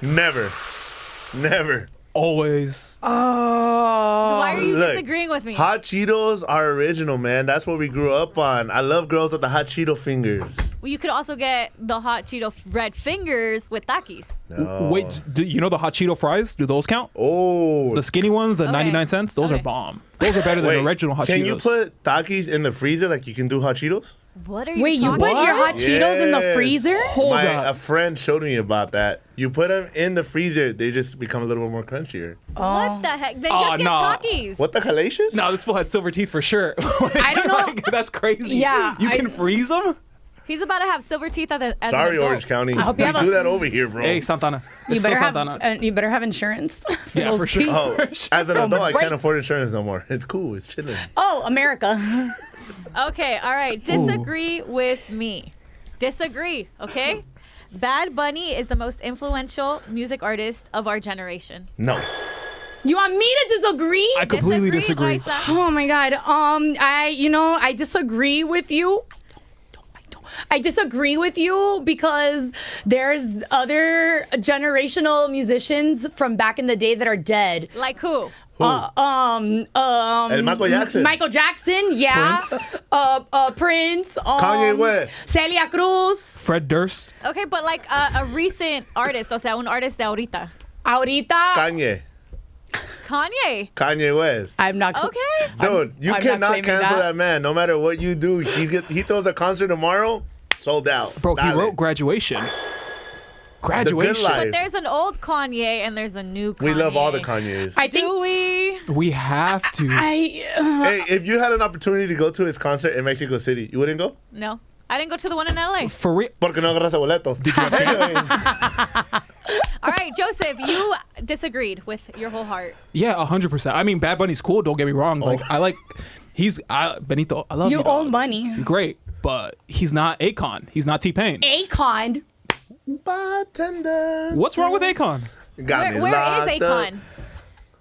Never. Always. So why are you Look, disagreeing with me? Hot Cheetos are original, man. That's what we grew up on. I love girls with the hot Cheeto fingers. Well, you could also get the hot Cheeto red fingers with Takis. No. Wait, do you know the hot Cheeto fries? Do those count? Oh. The skinny ones, the Okay. 99 cents, those are Okay. bomb. Those are better than Wait, original hot Cheetos. Can you put Takis in the freezer like you can do hot Cheetos? What are you Wait, you talking put about? your hot Cheetos in the Yes. freezer? Hold A up. friend showed me about that. You put them in the freezer, they just become a little bit more crunchier. What the heck? Then Oh, just get no. Takis. What the hellacious? No, this fool had silver teeth for sure. I don't know. Like, that's crazy. Yeah, You can freeze them? He's about to have silver teeth as Sorry, an adult. Orange County. hope We you have do a- that over here, bro. Hey, Santana. You It's better still have Santana. you better have insurance for Yeah, those for sure. teeth. Oh, as an adult, I break. can't afford insurance no more. It's cool. It's chilling. Oh, America. Okay, all right. Disagree with me. Disagree, okay? Bad Bunny is the most influential music artist of our generation. No. You want me to disagree? I completely disagree. Raiza. Oh my God. I disagree with you. I disagree with you because there's other generational musicians from back in the day that are dead. Like who? El Michael Jackson. Michael Jackson, yeah. Prince. Kanye West. Celia Cruz. Fred Durst. Okay, but like a recent artist, o sea, un artist de ahorita. Ahorita. Kanye. Kanye West. I'm not. Okay. Dude, you I'm not cannot claiming cancel that. that man. No matter what you do, he throws a concert tomorrow, sold out. Bro, he Dale. wrote Graduation. The Graduation. Good Life. But there's an old Kanye and there's a new Kanye. We love all the Kanyes. I think. Do we? We have to. Hey, if you had an opportunity to go to his concert in Mexico City, you wouldn't go? No. I didn't go to the one in LA. For real. Porque no agarras boletos. Did you have All right, Joseph, you disagreed with your whole heart. Yeah, 100%. I mean, Bad Bunny's cool. Don't get me wrong. Like, Benito, I love you. You dog. owe money. Great, but he's not Akon. He's not T-Pain. Akon. Bartender. What's wrong with Akon? Got me Where is locked up. Akon?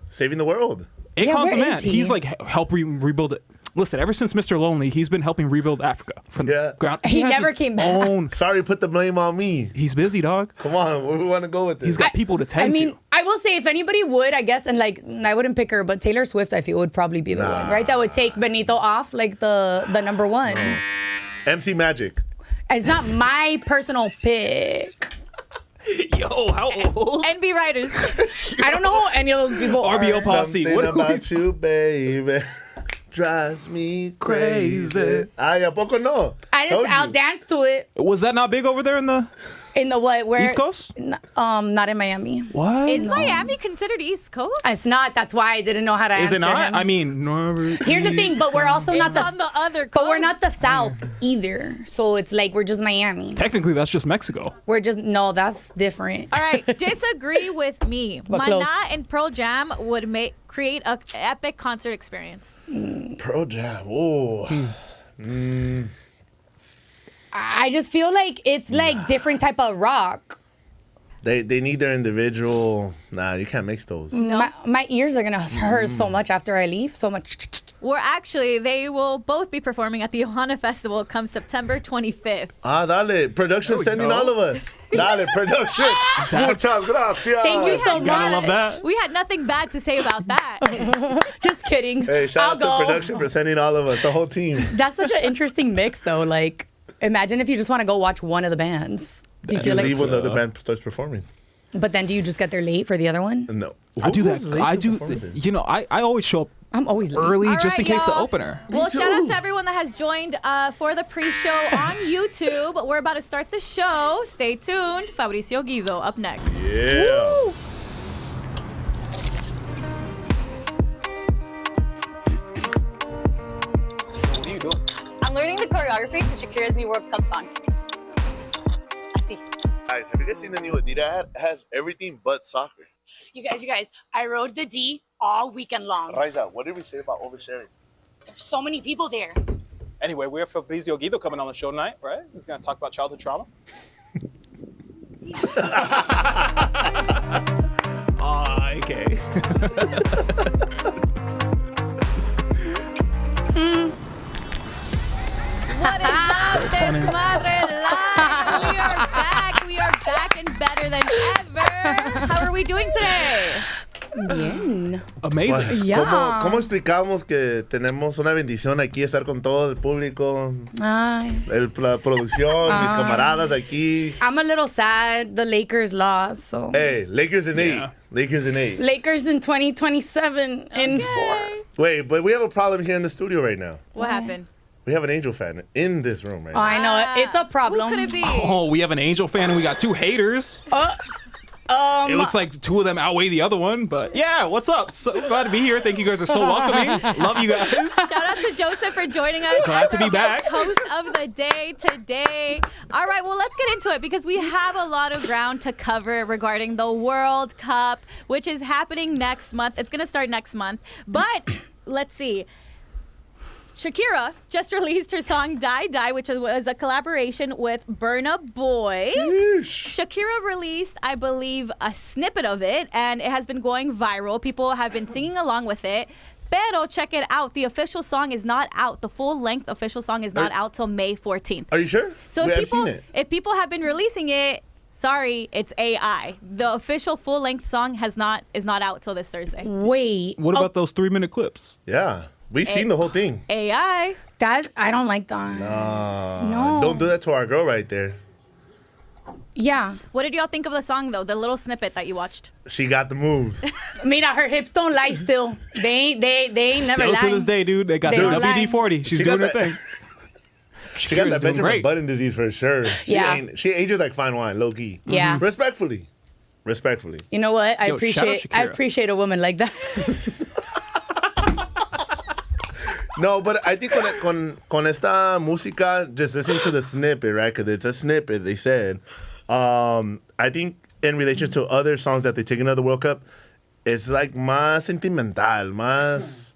Saving the world. Akon's the where man. is he? He's like help rebuild it. Listen, ever since Mr. Lonely, he's been helping rebuild Africa from Yeah. the ground. He has never his came back. own- Sorry, put the blame on me. He's busy, dog. Come on, where we want to go with this? He's got people to I tend mean, to. I will say if anybody would, I guess, and like I wouldn't pick her, but Taylor Swift, I feel would probably be the one, right? That would take Benito off like the number one. MC Magic. It's not my personal pick. Yo, how old? NB Writers. I don't know who any of those people RBO are. Posse. Something What are we- about you, baby, drives me crazy. Ay, ¿a poco no? Told I'll you. dance to it Was that not big over there in the in the what? Where? East Coast? Not in Miami. What? Is Miami considered East Coast? It's not. That's why I didn't know how to Is answer it not? him. I mean, no. Here's the thing, but we're also not It's on the other coast. but we're not the South either. So it's like we're just Miami. Technically, that's just Mexico. We're just that's different. All right, disagree with me. But close. Mana and Pearl Jam would create an epic concert experience. Pearl Jam. Oh. I just feel like it's like different type of rock. They need their individual. Nah, you can't mix those. My ears are gonna hurt so much after I leave. So much. They will both be performing at the Ohana Festival come September 25th. Ah, dale. Production sending go. all of us. Dale, production. Muchas gracias. Thank you so much. Gotta love that. We had nothing bad to say about that. Just kidding. Hey, shout I'll out to go. production for sending all of us, the whole team. That's such an interesting mix, though. Like, imagine if you just want to go watch one of the bands. Do you feel like? Leave when the other band starts performing. But then, do you just get there late for the other one? No. I do Who's that. late I to do. performances? You know, I always show up I'm always late. early All just in right, case the y'all. opener. Well, shout out to everyone that has joined for the pre-show on YouTube. We're about to start the show. Stay tuned. Fabricio Guido up next. Yeah. Woo! What are you doing? I'm learning the choreography to Shakira's new World Cup song. Así. Guys, have you guys seen the new Adidas ad? It has everything but soccer. You guys, I rode the D all weekend long. Raiza, what did we say about oversharing? There's so many people there. Anyway, we have Fabrizio Guido coming on the show tonight, right? He's going to talk about childhood trauma. Okay. What is up, Desmadre Live? We are back and better than ever. we doing today? Bien. Amazing. Pues, Yeah. ¿cómo explicamos que tenemos una bendición aquí, estar con todo el público, Ay. la producción, mis camaradas aquí? I'm a little sad the Lakers lost. So Hey, Lakers in 8. Yeah. Lakers in 8. Lakers in 2027 in 4. Wait, but we have a problem here in the studio right now. What happened? We have an Angel fan in this room right Oh, now. I know. It's a problem. Who could it be? Oh, we have an Angel fan and we got 2 haters. It looks like 2 of them outweigh the other one, but yeah, what's up? So glad to be here. Thank you guys are so welcoming. Love you guys. Shout out to Joseph for joining us. Glad as to be our back. Host of the day today. All right, well, let's get into it because we have a lot of ground to cover regarding the World Cup, which is happening next month. It's going to start next month, but let's see. Shakira just released her song Die Die, which was a collaboration with Burna Boy. Shakira released, I believe, a snippet of it, and it has been going viral. People have been singing along with it. Pero check it out. The official song is not out. The full-length official song is not out till May 14th. Are you sure? So I've seen it. if people have been releasing it, sorry, it's AI. The official full-length song is not out till this Thursday. Wait. What about those 3-minute clips? Yeah. We've seen the whole thing. AI. I don't like that. No. Don't do that to our girl right there. Yeah. What did y'all think of the song, though? The little snippet that you watched. She got the moves. Mira, her hips don't lie still. They ain't never Still lie. to this day, dude, they got They the don't lie. WD-40. She's She doing her got that- thing. She got Shakira's that doing Benjamin great. Button disease for sure. Yeah. She ages like fine wine, low key. Yeah. Respectfully. You know what? I Yo, shout out appreciate Shakira. a woman like that. No, but I think con esta música, just listen to the snippet, right? Because it's a snippet, they said. I think in relation to other songs that they take into the World Cup, it's like más sentimental, más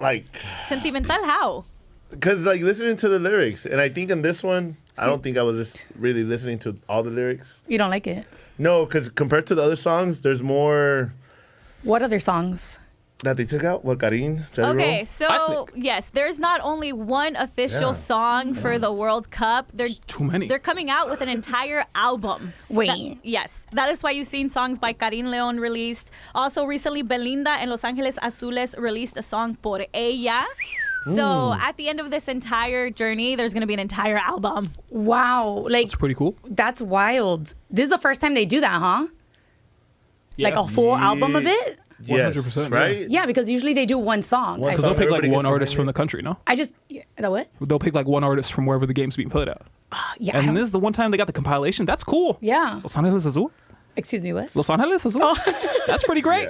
like... Sentimental how? Because like listening to the lyrics, and I think in this one, I don't think I was just really listening to all the lyrics. You don't like it? No, because compared to the other songs, there's more What other songs? that they took out. What, Karin? Jelly Okay, Roll? so yes, there's not only one official Yeah. song for the World Cup. Too many. They're coming out with an entire album. Wait. Yes, that is why you've seen songs by Karin Leon released. Also, recently, Belinda and Los Angeles Azules released a song Por Ella. So at the end of this entire journey, there's going to be an entire album. Wow. Like, It's pretty cool. that's wild. This is the first time they do that, huh? Like a full album of it? Yes, 100%, right? Yeah, because usually they do one song. One I Because they'll song. pick like Everybody one gets artist behind from it. the country, no? the what? They'll pick like one artist from wherever the game's being played at. Yeah. I And don't- this is the one time they got the compilation. That's cool. Yeah. Los Angeles Azul. Excuse me, what? Los Angeles Azul. That's pretty great.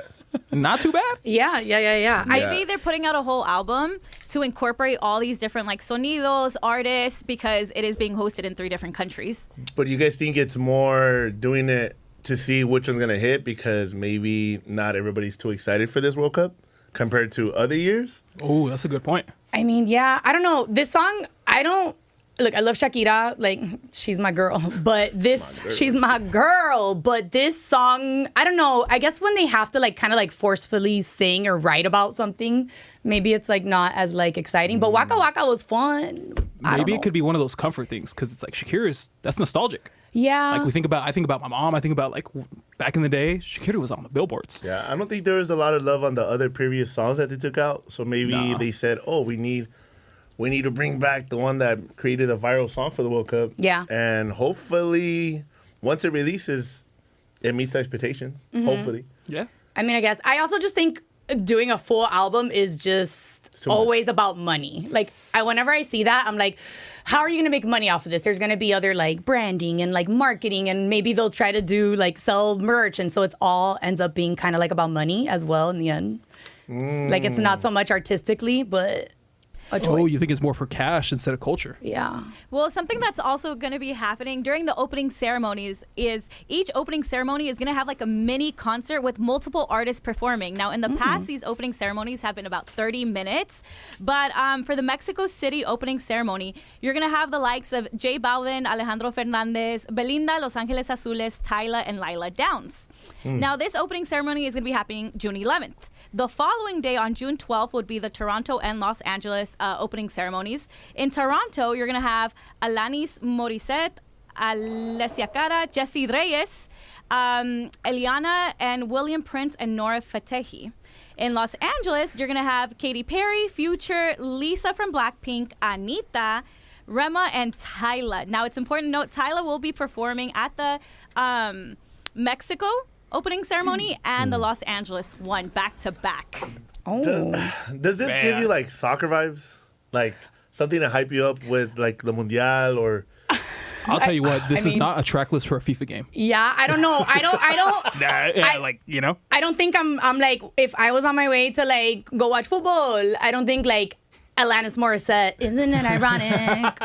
Not too bad. Yeah. Maybe they're putting out a whole album to incorporate all these different like sonidos, artists, because it is being hosted in 3 different countries. But you guys think it's more doing it to see which one's going to hit because maybe not everybody's too excited for this World Cup compared to other years? Oh, that's a good point. I mean, yeah. I don't know. This song, I don't... Look, I love Shakira. Like, she's my girl. But she's my girl. But this song, I don't know. I guess when they have to, like, kind of, like, forcefully sing or write about something, maybe it's, like, not as, like, exciting. But Waka Waka was fun. Maybe it could be one of those comfort things because it's like Shakira's, that's nostalgic. Yeah. Like I think about my mom. I think about like back in the day, Shakira was on the billboards. Yeah, I don't think there was a lot of love on the other previous songs that they took out. So maybe No. they said, oh, we need to bring back the one that created a viral song for the World Cup. Yeah. And hopefully, once it releases, it meets expectations. Hopefully. Yeah. I mean, I guess. I also just think doing a full album is just too much. always about money. Like, whenever I see that, I'm like, how are you going to make money off of this? There's going to be other, like, branding and, like, marketing, and maybe they'll try to do, like, sell merch. And so it's all ends up being kind of, like, about money as well in the end. Like, it's not so much artistically, but a choice. Oh, you think it's more for cash instead of culture? Yeah. Well, something that's also going to be happening during the opening ceremonies is each opening ceremony is going to have like a mini concert with multiple artists performing. Now, in the past, these opening ceremonies have been about 30 minutes. But for the Mexico City opening ceremony, you're going to have the likes of J Balvin, Alejandro Fernandez, Belinda, Los Angeles Azules, Tyla, and Lila Downs. Now, this opening ceremony is going to be happening June 11th. The following day on June 12th would be the Toronto and Los Angeles opening ceremonies. In Toronto, you're going to have Alanis Morissette, Alessia Cara, Jessie Reyes, Eliana and William Prince and Nora Fatehi. In Los Angeles, you're going to have Katy Perry, Future, Lisa from Blackpink, Anita, Rema, and Tyla. Now, it's important to note Tyla will be performing at the Mexico opening ceremony and the Los Angeles one back to back. Oh. Does this give you like soccer vibes? Like something to hype you up with like the Mundial or... I'll tell you what, this is mean- not a track list for a FIFA game. Yeah, I don't know. I don't. Like, you know? I don't think I'm like, if I was on my way to like go watch football, I don't think like Alanis Morissette, isn't it ironic?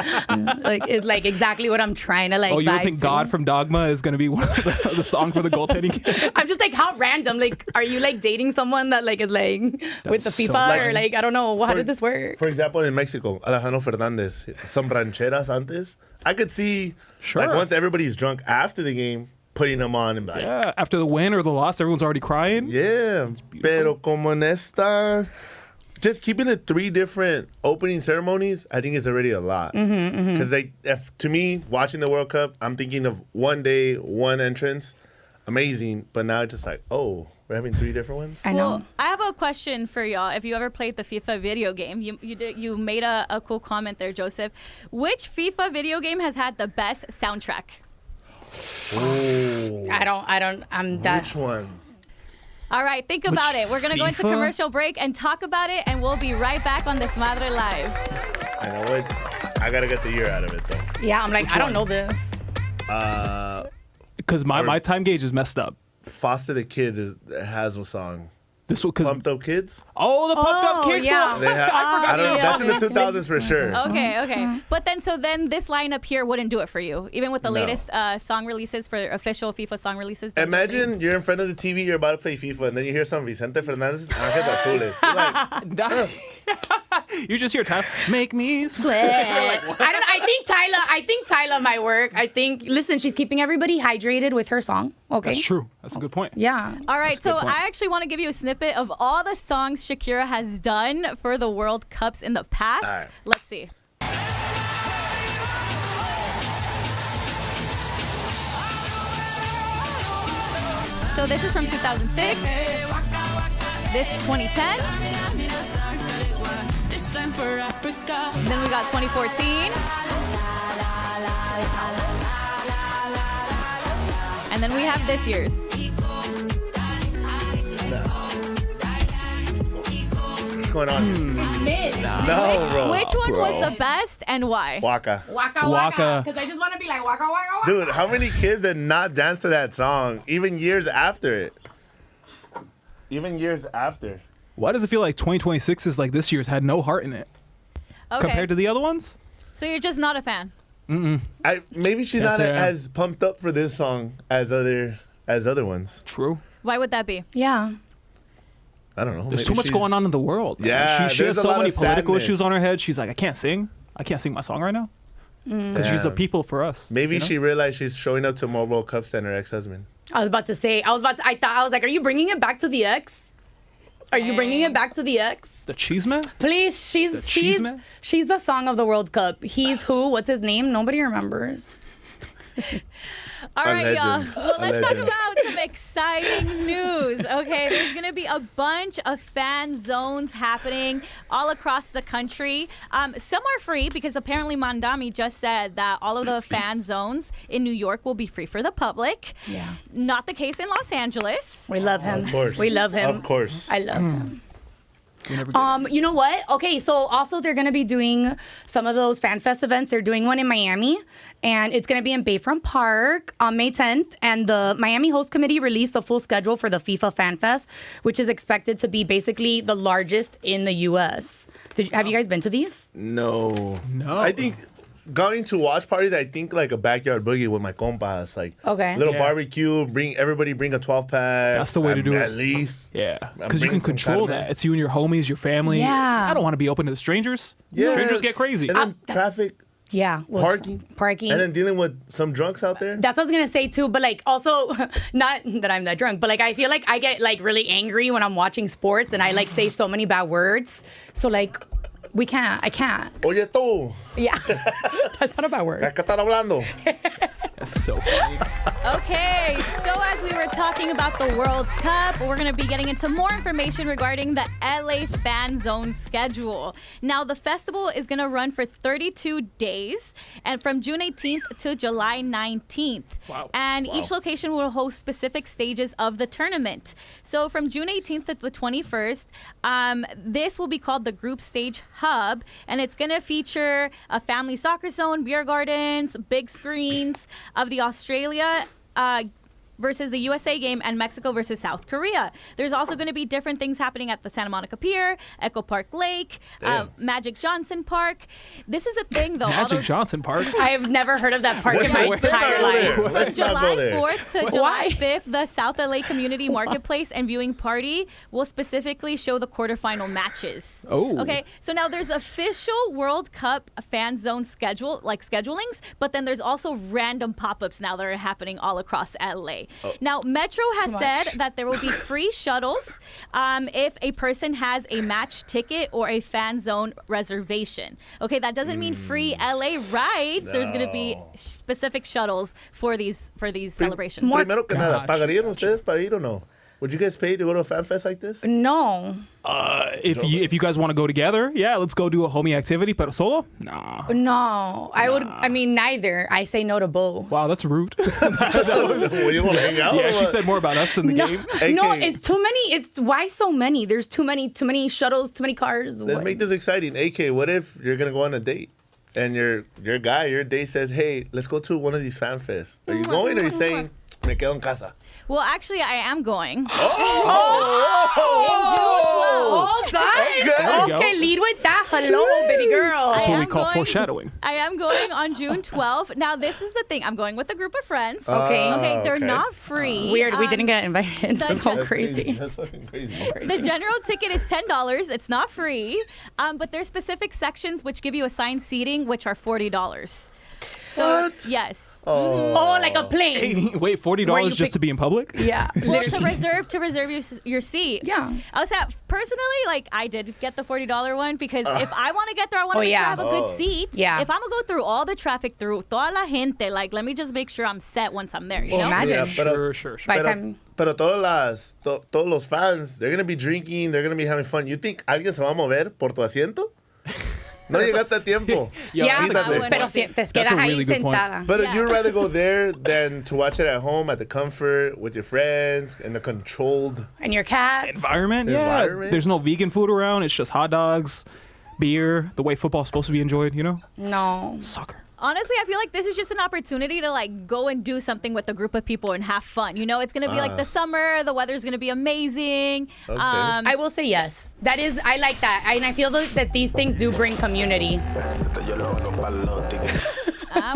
Like, it's like exactly what I'm trying to like. Oh, you don't vibe think to. God from Dogma is going to be one of the song for the goaltending game? I'm just like, how random? Like, are you like dating someone that like is like with the so FIFA or like, I don't know, how did this work? For example, in Mexico, Alejandro Fernandez, some rancheras antes. I could see, like, once everybody's drunk after the game, putting them on and be like, Yeah, after the win or the loss, everyone's already crying. yeah. Pero como en esta, just keeping it 3 different opening ceremonies, I think is already a lot. Because to me, watching the World Cup, I'm thinking of one day, one entrance, amazing. But now it's just like, oh, we're having 3 different ones. I know. Well, I have a question for y'all. If you ever played the FIFA video game, you made a cool comment there, Joseph. Which FIFA video game has had the best soundtrack? Ooh. I'm that. Which one? All right, think about it. We're going to go into FIFA? commercial break and talk about it, and we'll be right back on Desmadre Live. I know what. I got to get the year out of it, though. Yeah, I'm like, I don't know this. Because my time gauge is messed up. Foster the Kids has a song. This one, because Pumped Up Kids? oh, the pumped up kicks yeah. one. They have, I don't know. That's in the 2000s for sure. Okay. But then this lineup here wouldn't do it for you, even with the No. latest song releases for official FIFA song releases. doesn't do it for you. Imagine you're in front of the TV, you're about to play FIFA, and then you hear some Vicente Fernandez, Ángeles Azules. You're like, You just hear time. Make me sweat. I think Tyla might work. I think, listen, she's keeping everybody hydrated with her song. Okay. That's true. That's a good point. Yeah. All right, That's a so good point. I actually want to give you a snippet of all the songs Shakira has done for the World Cups in the past. All right. Let's see. So this is from 2006. This 2010. Then we got 2014. And then we have this year's. what's going on? No, bro. Which one was the best and why? Waka. Waka Waka. waka. Because I just want to be like waka waka waka. Dude, how many kids did not dance to that song, even years after it? Even years after. Why does it feel like 2026 is like this year's had no heart in it Okay. compared to the other ones? So you're just not a fan. Maybe she's Yes, not I am. as pumped up for this song as other ones. True. Why would that be? Yeah. I don't know. There's Maybe too much she's- going on in the world. man. Yeah, she there's has a so lot many of political sadness. issues on her head. She's like, I can't sing my song right now because she's Yeah. a people for us. Maybe you know? she realized she's showing up to Mobile Cups and her ex-husband. I was about to say, I was like, are you bringing it back to the ex? Are you bringing it back to the ex? the cheese man. Please, she's man? the song of the World Cup. He's who? What's his name? Nobody remembers. All right, y'all. legend. Well, A let's talk legend. about some exciting news. Okay, there's going to be a bunch of fan zones happening all across the country. Some are free because apparently Mandami just said that all of the fan zones in New York will be free for the public. Yeah. Not the case in Los Angeles. We love him. Of course. We love him. Of course. I love him. We never get it. You know what? Okay, so also they're gonna be doing some of those fan fest events. They're doing one in Miami, and it's gonna be in Bayfront Park on May 10th. And the Miami Host Committee released the full schedule for the FIFA Fan Fest, which is expected to be basically the largest in the U.S. Have you guys been to these? No. No. I think going to watch parties, I think like a backyard boogie with my compas. Like Okay. little Yeah. barbecue, everybody bring a 12-pack. That's the way to do it. At least. Yeah, I'm because you bringing can some control carne. that. It's you and your homies, your family. Yeah. I don't want to be open to strangers. Yeah. Strangers get crazy. And then traffic, Yeah. well, parking. And then dealing with some drunks out there. That's what I was gonna say too, but like also not that I'm that drunk, but like I feel like I get like really angry when I'm watching sports and I like say so many bad words. So like I can't. Oye tú, Yeah. That's not a bad word. ¿a qué están hablando? That's so funny. Okay, so as we were talking about the World Cup, we're going to be getting into more information regarding the LA Fan Zone schedule. Now, the festival is going to run for 32 days, and from June 18th to July 19th. Wow. And each location will host specific stages of the tournament. So from June 18th to the 21st, this will be called the Group Stage Hub, and it's going to feature a family soccer zone, beer gardens, big screens of the Australia versus the USA game and Mexico versus South Korea. There's also going to be different things happening at the Santa Monica Pier, Echo Park Lake, Magic Johnson Park. This is a thing, though. Magic Johnson Park. I have never heard of that park in my Let's entire not go there. life. Let's From not July go there. 4th to July 5th, the South LA Community Marketplace and Viewing Party will specifically show the quarterfinal matches. Oh. Okay, so now there's official World Cup fan zone schedule, like schedulings, but then there's also random pop-ups now that are happening all across LA. Now, Metro has said that there will be free shuttles if a person has a match ticket or a fan zone reservation. Okay, that doesn't mean free LA rides. There's going to be specific shuttles for these celebrations. Primero que nada, Gotcha, ¿pagarían ustedes para ir o no? Would you guys pay to go to a fan fest like this? No. If you guys want to go together, yeah, let's go do a homie activity. Pero solo? Nah. No. I mean, neither. I say no to both. Wow, that's rude. Well, you want to hang out? Yeah, or she what? said more about us than the No, game. no, AK. it's too many. It's why so many? There's too many shuttles, too many cars. Let's What? make this exciting. AK, what if you're going to go on a date and your guy, your date says, hey, let's go to one of these fan fests. Are you going or are you saying, me quedo en casa? Well, actually, I am going. Hold on. you Okay, go. lead with that. Hello, baby girl. That's I what we am call going- foreshadowing. I am going on June 12th. Now, this is the thing. I'm going with a group of friends. Okay. Okay, they're okay. not free. Weird. We didn't get invited. that's So just crazy. That's fucking crazy. The general ticket is $10. It's not free. But there's specific sections which give you assigned seating, which are $40. So, What? yes. Oh, like a plane. Wait, $40 Where you just to pick- be in public? Yeah. Well, literally. to reserve your seat. Yeah. I was personally, like, I did get the $40 one because if I want to get there, I want to Oh, make sure I yeah. have a good seat. Yeah. If I'm going to go through all the traffic, through toda la gente, like, let me just make sure I'm set once I'm there, you know? Imagine. Yeah, pero- Sure. By the Pero, time. pero todos los fans, they're going to be drinking, they're going to be having fun. You think alguien se va a mover por tu asiento? No llegaste a tiempo. Yo, Yeah, that's a Quítate. good pero point. si te That's quedas a ahí really good point. sentada. But Yeah. you'd rather go there than to watch it at home at the comfort with your friends in a controlled. And your cats. Environment? Yeah. Environment? There's no vegan food around. It's just hot dogs, beer, the way football's supposed to be enjoyed, you know? No. Soccer. Honestly, I feel like this is just an opportunity to like go and do something with a group of people and have fun. You know, it's gonna be like the summer. The weather's gonna be amazing. Okay. I will say yes. That is, I like that. And I feel that these things do bring community.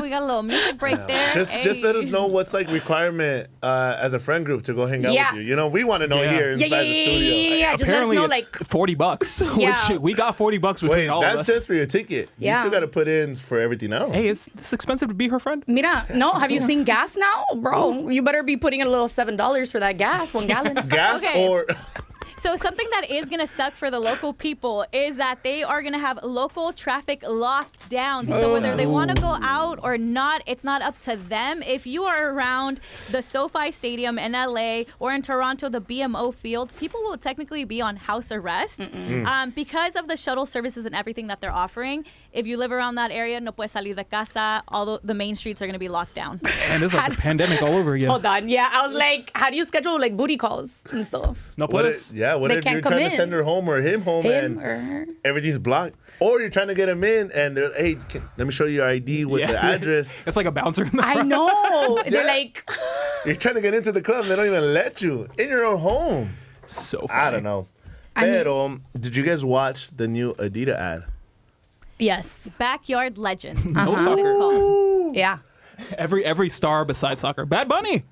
We got a little music break there. Just let us know what's like requirement as a friend group to go hang out Yeah. with you. You know, we want to know Yeah. here Yeah, inside the studio. yeah. Just let us Apparently, know, it's like, $40. Yeah. Which we got $40 between Wait, all that's of us. just for your ticket. You Yeah. still got to put in for everything else. Hey, it's expensive to be her friend. mira, no, have you seen gas now? Bro, you better be putting in a little $7 for that gas, 1 gallon. Gas Okay. or So something that is going to suck for the local people is that they are going to have local traffic locked down. So whether they want to go out or not, it's not up to them. If you are around the SoFi Stadium in LA or in Toronto, the BMO Field, people will technically be on house arrest because of the shuttle services and everything that they're offering. If you live around that area, no puedes salir de casa. All the main streets are going to be locked down. And it's like the pandemic all over again. Hold on. Yeah, I was like, how do you schedule like booty calls and stuff? No what puedes. what They if can't you're come trying in. to send her home or him home Him and or her? everything's blocked? Or you're trying to get him in and they're hey, let me show you your ID with the address. It's like a bouncer in the I front. know. They're Yeah. like, You're trying to get into the club, they don't even let you in your own home. So funny. I don't know. mean- Pero, did you guys watch the new Adidas ad? yes. Backyard Legends. No That's what it's soccer. called. Yeah. Every star besides soccer. Bad Bunny.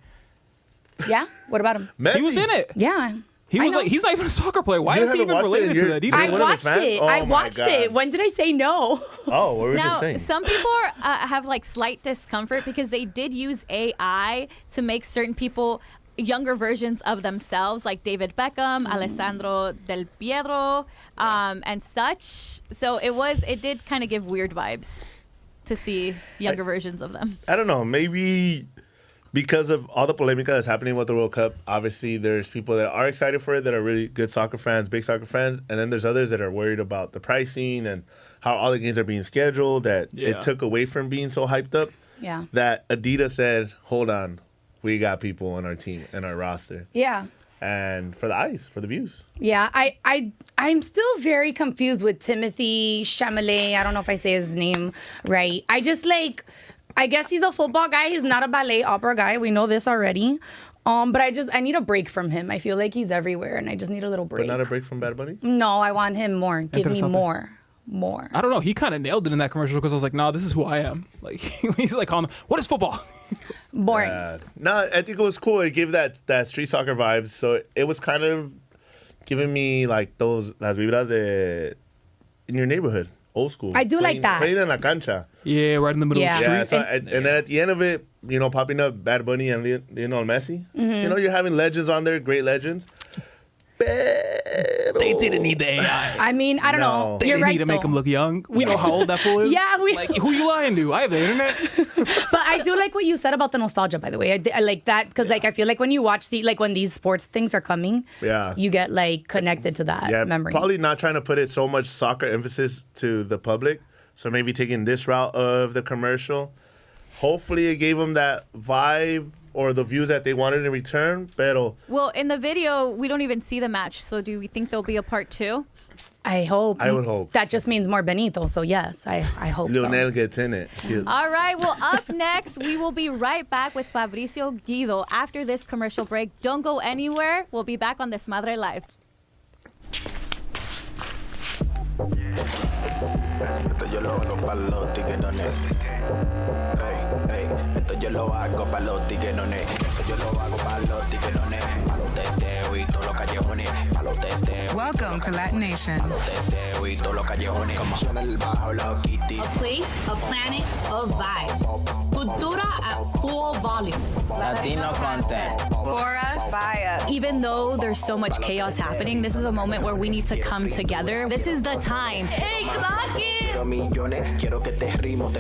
Yeah? What about him? Messi. He was in it. Yeah. He I was know. like, he's not even a soccer player. Why You is he haven't even watched it? related to You're- the Adidas? I You're one of his watched fans? it. Oh I my watched God. it. When did I say no? Oh, what were we just Now, saying? some people have like slight discomfort because they did use AI to make certain people younger versions of themselves, like David Beckham, Alessandro Del Piero, and such. So it did kind of give weird vibes to see younger versions of them. I don't know. Maybe because of all the polemica that's happening with the World Cup, obviously there's people that are excited for it that are really good soccer fans, big soccer fans, and then there's others that are worried about the pricing and how all the games are being scheduled, that it took away from being so hyped up. Yeah. That Adidas said, hold on, we got people on our team and our roster. Yeah. And for the eyes, for the views. Yeah, I'm still very confused with Timothy Chalamet. I don't know if I say his name right. I guess he's a football guy. He's not a ballet opera guy. We know this already. But I need a break from him. I feel like he's everywhere, and I just need a little break. But not a break from Bad Bunny? No, I want him more. Give me more. I don't know. He kind of nailed it in that commercial because I was like, "No, this is who I am." Like he's like, "On what is football?" Boring. No, I think it was cool. It gave that street soccer vibes. So it was kind of giving me like those las vibras in your neighborhood, old school. I do like that. Playing in la cancha. Yeah, right in the middle of the street. Yeah, so and then at the end of it, popping up Bad Bunny and Lionel Messi. Mm-hmm. You're having legends on there, great legends. They didn't need the AI. I mean, I don't know. They You're didn't right, need to make him look young. We know how old that fool is. Yeah, like, who you lying to? I have the internet. But I do like what you said about the nostalgia, by the way. I like that because I feel like when you watch when these sports things are coming, you get like connected to that memory. Probably not trying to put it so much soccer emphasis to the public. So maybe taking this route of the commercial. Hopefully it gave them that vibe or the views that they wanted in return. Well, in the video, we don't even see the match. So do we think there'll be a part 2? I hope. I would hope. That just means more Benito. So yes, I hope Lionel gets in it. All right. Well, up next, we will be right back with Fabricio Guido after this commercial break. Don't go anywhere. We'll be back on Desmadre Live. Esto yo lo hago para los tiquetones. Esto yo lo hago para los tiquetones. Esto yo lo hago para los tiquetones. Para los teteos y todos los callejones. Para los teteos. Welcome to LatiNation. Para los teteos y todos los callejones. Como suena el bajo, los kitty. A place, a planet, a vibe. Cultura at full volume. Latino content. For us, by us. Even though there's so much chaos happening, this is a moment where we need to come together. This is the time. Hey, clock it!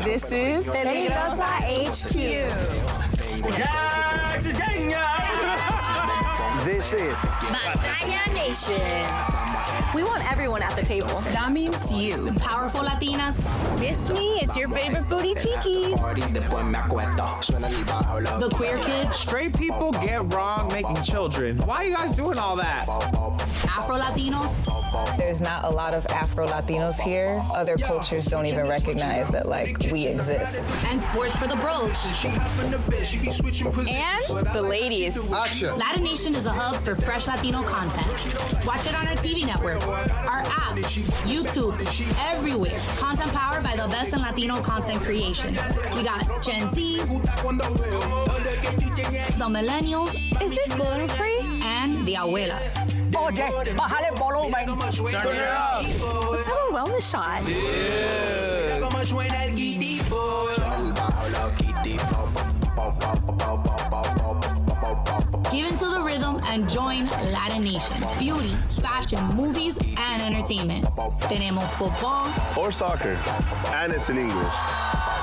This is Peligrosa HQ. This is Batalla Nation. We want everyone at the table. That means you. Powerful Latinas. It's me, it's your favorite booty cheeky. The queer kids. Straight people get wrong making children. Why are you guys doing all that? Afro Latinos. There's not a lot of Afro-Latinos here. Other cultures don't even recognize that, we exist. And sports for the bros. And the ladies. LatiNation is a hub for fresh Latino content. Watch it on our TV network, our app, YouTube, everywhere. Content powered by the best in Latino content creation. We got Gen Z, the millennials, Is this gluten free? and the abuelas. Let's have a wellness shot. Give into the rhythm and join LatiNation. Beauty, fashion, movies, and entertainment. Tenemos football. Or soccer. And it's in English.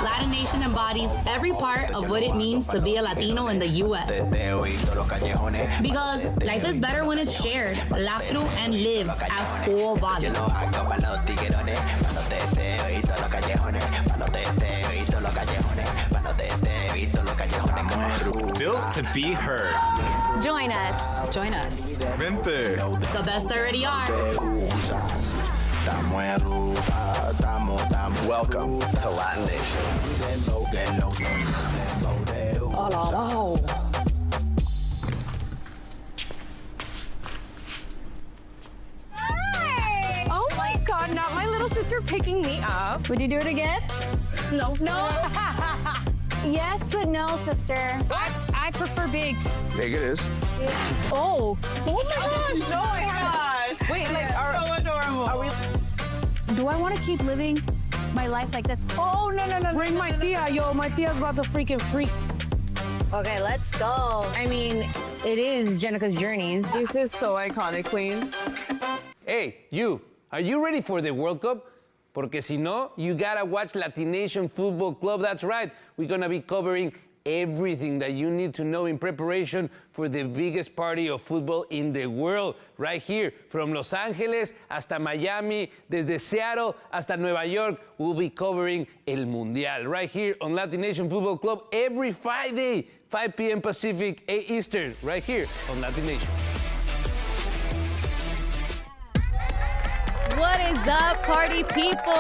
LatiNation embodies every part of what it means to be a Latino in the U.S. Because life is better when it's shared, laughed through, and lived at full volume. Built to be heard. Join us. Join us. Vente. The best already are. Welcome to LatiNation. Oh my god, not my little sister picking me up. Would you do it again? No. Yes, but no, sister. I prefer big. Big it is. Oh. Oh my gosh, no, my gosh. Wait, so adorable. Do I want to keep living my life like this? Oh, no. Bring my tia, yo. My tia's about to freaking freak. Okay, let's go. I mean, it is Jenica's Journeys. This is so iconic, Queen. Hey, you, are you ready for the World Cup? Porque si no, you gotta watch LatiNation Football Club. That's right, we're gonna be covering everything that you need to know in preparation for the biggest party of football in the world. Right here, from Los Angeles hasta Miami, desde Seattle hasta Nueva York, we'll be covering El Mundial. Right here on LatiNation Football Club every Friday, 5 p.m. Pacific, 8 Eastern, right here on LatiNation. What is up, party people?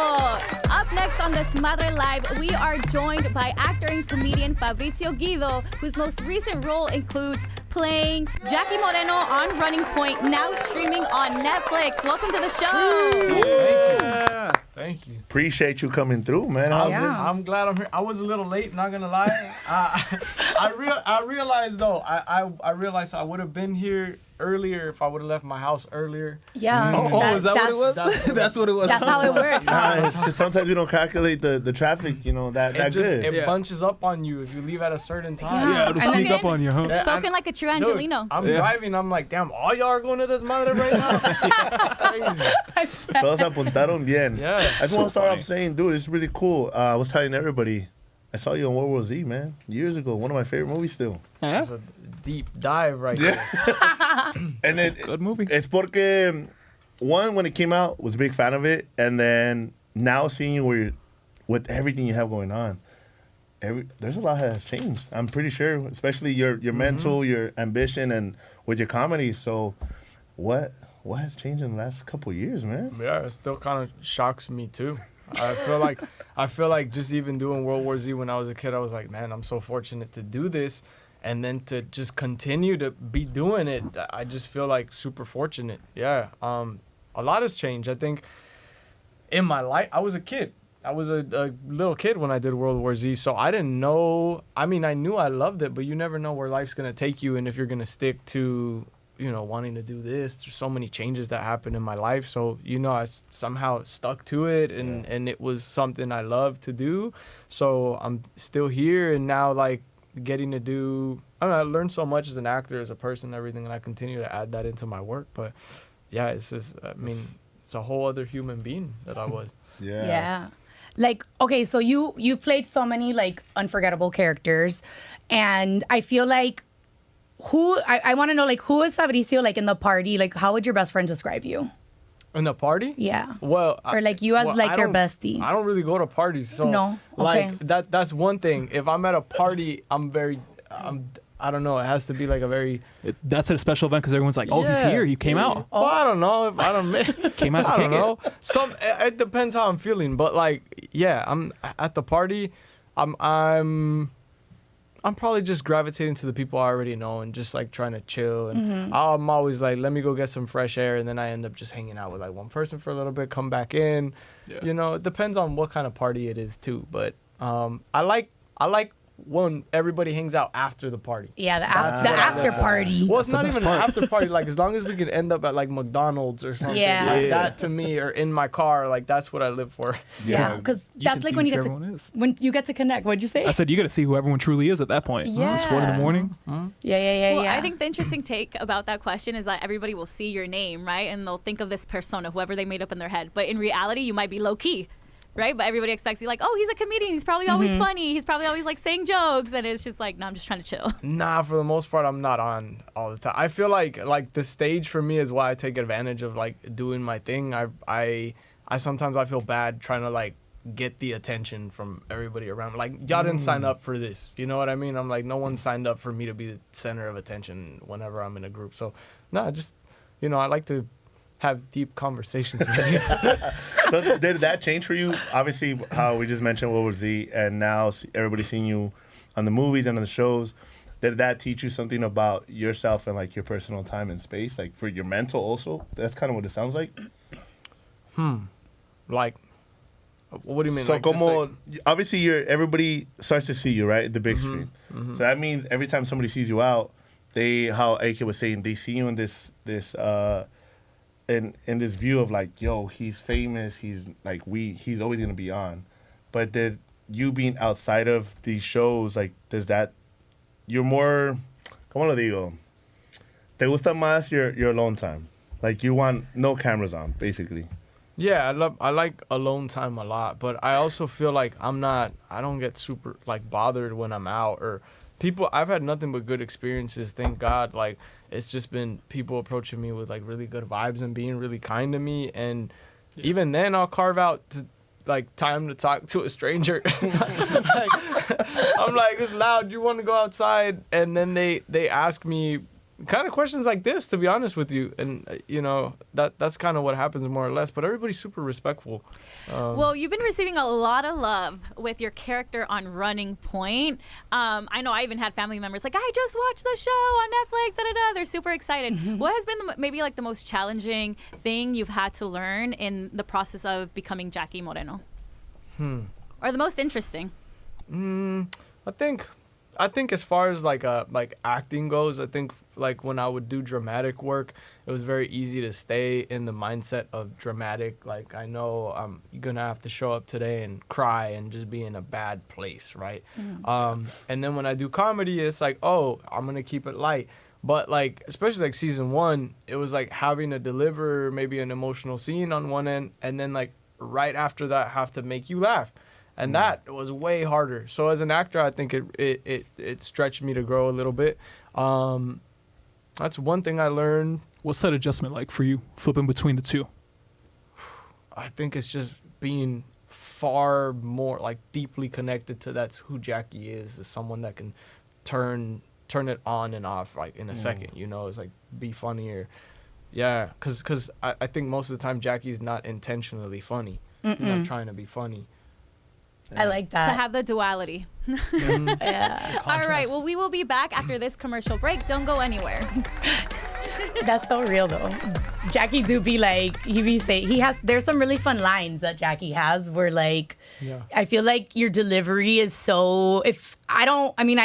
Up next on Desmadre Live, we are joined by actor and comedian Fabrizio Guido, whose most recent role includes playing Jackie Moreno on Running Point, now streaming on Netflix. Welcome to the show. Yeah. Thank you. Appreciate you coming through, man. I'm glad I'm here. I was a little late, not gonna lie. I realized though, I realized I would have been here earlier if I would have left my house earlier. Yeah. Is that what it was? That's what it was. That's how it works. Because sometimes we don't calculate the traffic, that good. It bunches up on you if you leave at a certain time. Yeah, it'll sneak up on you, huh? Spoken like a true Angelino. I'm driving, I'm like, damn, all y'all are going to Desmadre right now? Crazy. Todos apuntaron bien. Yeah. I just want to start off saying, dude, it's really cool. I was telling everybody, I saw you on World War Z, man, years ago. One of my favorite movies still. It's a deep dive right there. And Good movie. It's porque, one, when it came out, was a big fan of it. And then now seeing you with everything you have going on, there's a lot that has changed. I'm pretty sure, especially your mental, your ambition, and with your comedy. So what has changed in the last couple of years, man? Yeah, it still kind of shocks me too. I feel like just even doing World War Z when I was a kid, I was like, man, I'm so fortunate to do this. And then to just continue to be doing it, I just feel like super fortunate. Yeah. A lot has changed. I think in my life, I was a kid. I was a little kid when I did World War Z. So I didn't know. I mean, I knew I loved it, but you never know where life's going to take you and if you're going to stick to, wanting to do this. There's so many changes that happened in my life. So, I somehow stuck to it and it was something I loved to do. So I'm still here and now, like, getting to do, I learned so much as an actor, as a person, everything, and I continue to add that into my work. But yeah, it's just, it's a whole other human being that I was. Yeah. Like, okay, so you've played so many like unforgettable characters, and I feel like I want to know, like, who is Fabricio like in the party? Like, how would your best friend describe you? In the party? Yeah. Well, or like you as like their bestie. I don't really go to parties, so no. Okay. Like that's one thing. If I'm at a party, I don't know. It has to be like a very. That's a special event because everyone's like, "Oh, he's here. He came out." Well, I don't know. If I don't came out to kick it. It depends how I'm feeling, but like, yeah, I'm at the party. I'm probably just gravitating to the people I already know and just like trying to chill. And I'm always like, let me go get some fresh air. And then I end up just hanging out with like one person for a little bit, come back in. Yeah. It depends on what kind of party it is too. But I like when everybody hangs out after the party. Yeah, the after party. Well, it's not even an after party. Like, as long as we can end up at like McDonald's or something. Yeah. Like that to me, or in my car, like that's what I live for. Yeah, because that's like when you get to connect. What'd you say? I said you get to see who everyone truly is at that point. Yeah. It's 1 a.m. Yeah. Well, I think the interesting take about that question is that everybody will see your name, right? And they'll think of this persona, whoever they made up in their head. But in reality, you might be low key. Right? But everybody expects you like, oh, he's a comedian. He's probably always funny. He's probably always like saying jokes. And it's just like, no, I'm just trying to chill. Nah, for the most part, I'm not on all the time. I feel like the stage for me is why I take advantage of like doing my thing. I sometimes I feel bad trying to like get the attention from everybody around. Like, y'all didn't sign up for this. You know what I mean? I'm like, no one signed up for me to be the center of attention whenever I'm in a group. So, no, just, I like to have deep conversations with you. So did that change for you? Obviously, how we just mentioned World War Z, and now everybody's seeing you on the movies and on the shows. Did that teach you something about yourself and like your personal time and space, like for your mental also? That's kind of what it sounds like. Like, what do you mean? So, like, obviously, everybody starts to see you, right, the big screen. So that means every time somebody sees you out, how AK was saying, they see you in this in this view of like, yo, he's famous, he's always gonna be on. But did you being outside of these shows, like, does that, you're more, ¿cómo lo digo? ¿Te gusta más your alone time? Like, you want no cameras on, basically. Yeah, I like alone time a lot, but I also feel like I don't get super like bothered when I'm out or people. I've had nothing but good experiences, thank God. Like it's just been people approaching me with like really good vibes and being really kind to me, and even then I'll carve out like time to talk to a stranger. Like, I'm like, it's loud. You want to go outside? And then they ask me kind of questions like this, to be honest with you, and that's kind of what happens more or less. But everybody's super respectful. Well, you've been receiving a lot of love with your character on Running Point. I know I even had family members like, I just watched the show on Netflix. Da, da, da. They're super excited. What has been maybe like the most challenging thing you've had to learn in the process of becoming Jackie Moreno? Or the most interesting? I think as far as like acting goes, I think like when I would do dramatic work, it was very easy to stay in the mindset of dramatic. Like I know I'm gonna have to show up today and cry and just be in a bad place, right? And then when I do comedy, it's like, oh, I'm gonna keep it light. But like especially like season 1, it was like having to deliver maybe an emotional scene on one end, and then like right after that have to make you laugh. And that was way harder. So as an actor, I think it stretched me to grow a little bit. That's one thing I learned. What's that adjustment like for you, flipping between the two? I think it's just being far more like deeply connected to that's who Jackie is someone that can turn it on and off like in a second. It's like be funnier. Yeah, because I think most of the time Jackie's not intentionally funny. He's not trying to be funny. I like that. To have the duality. Yeah. All right. Well, we will be back after this commercial break. Don't go anywhere. That's so real though. Jackie do be like, there's some really fun lines that Jackie has where like, I feel like your delivery is so, I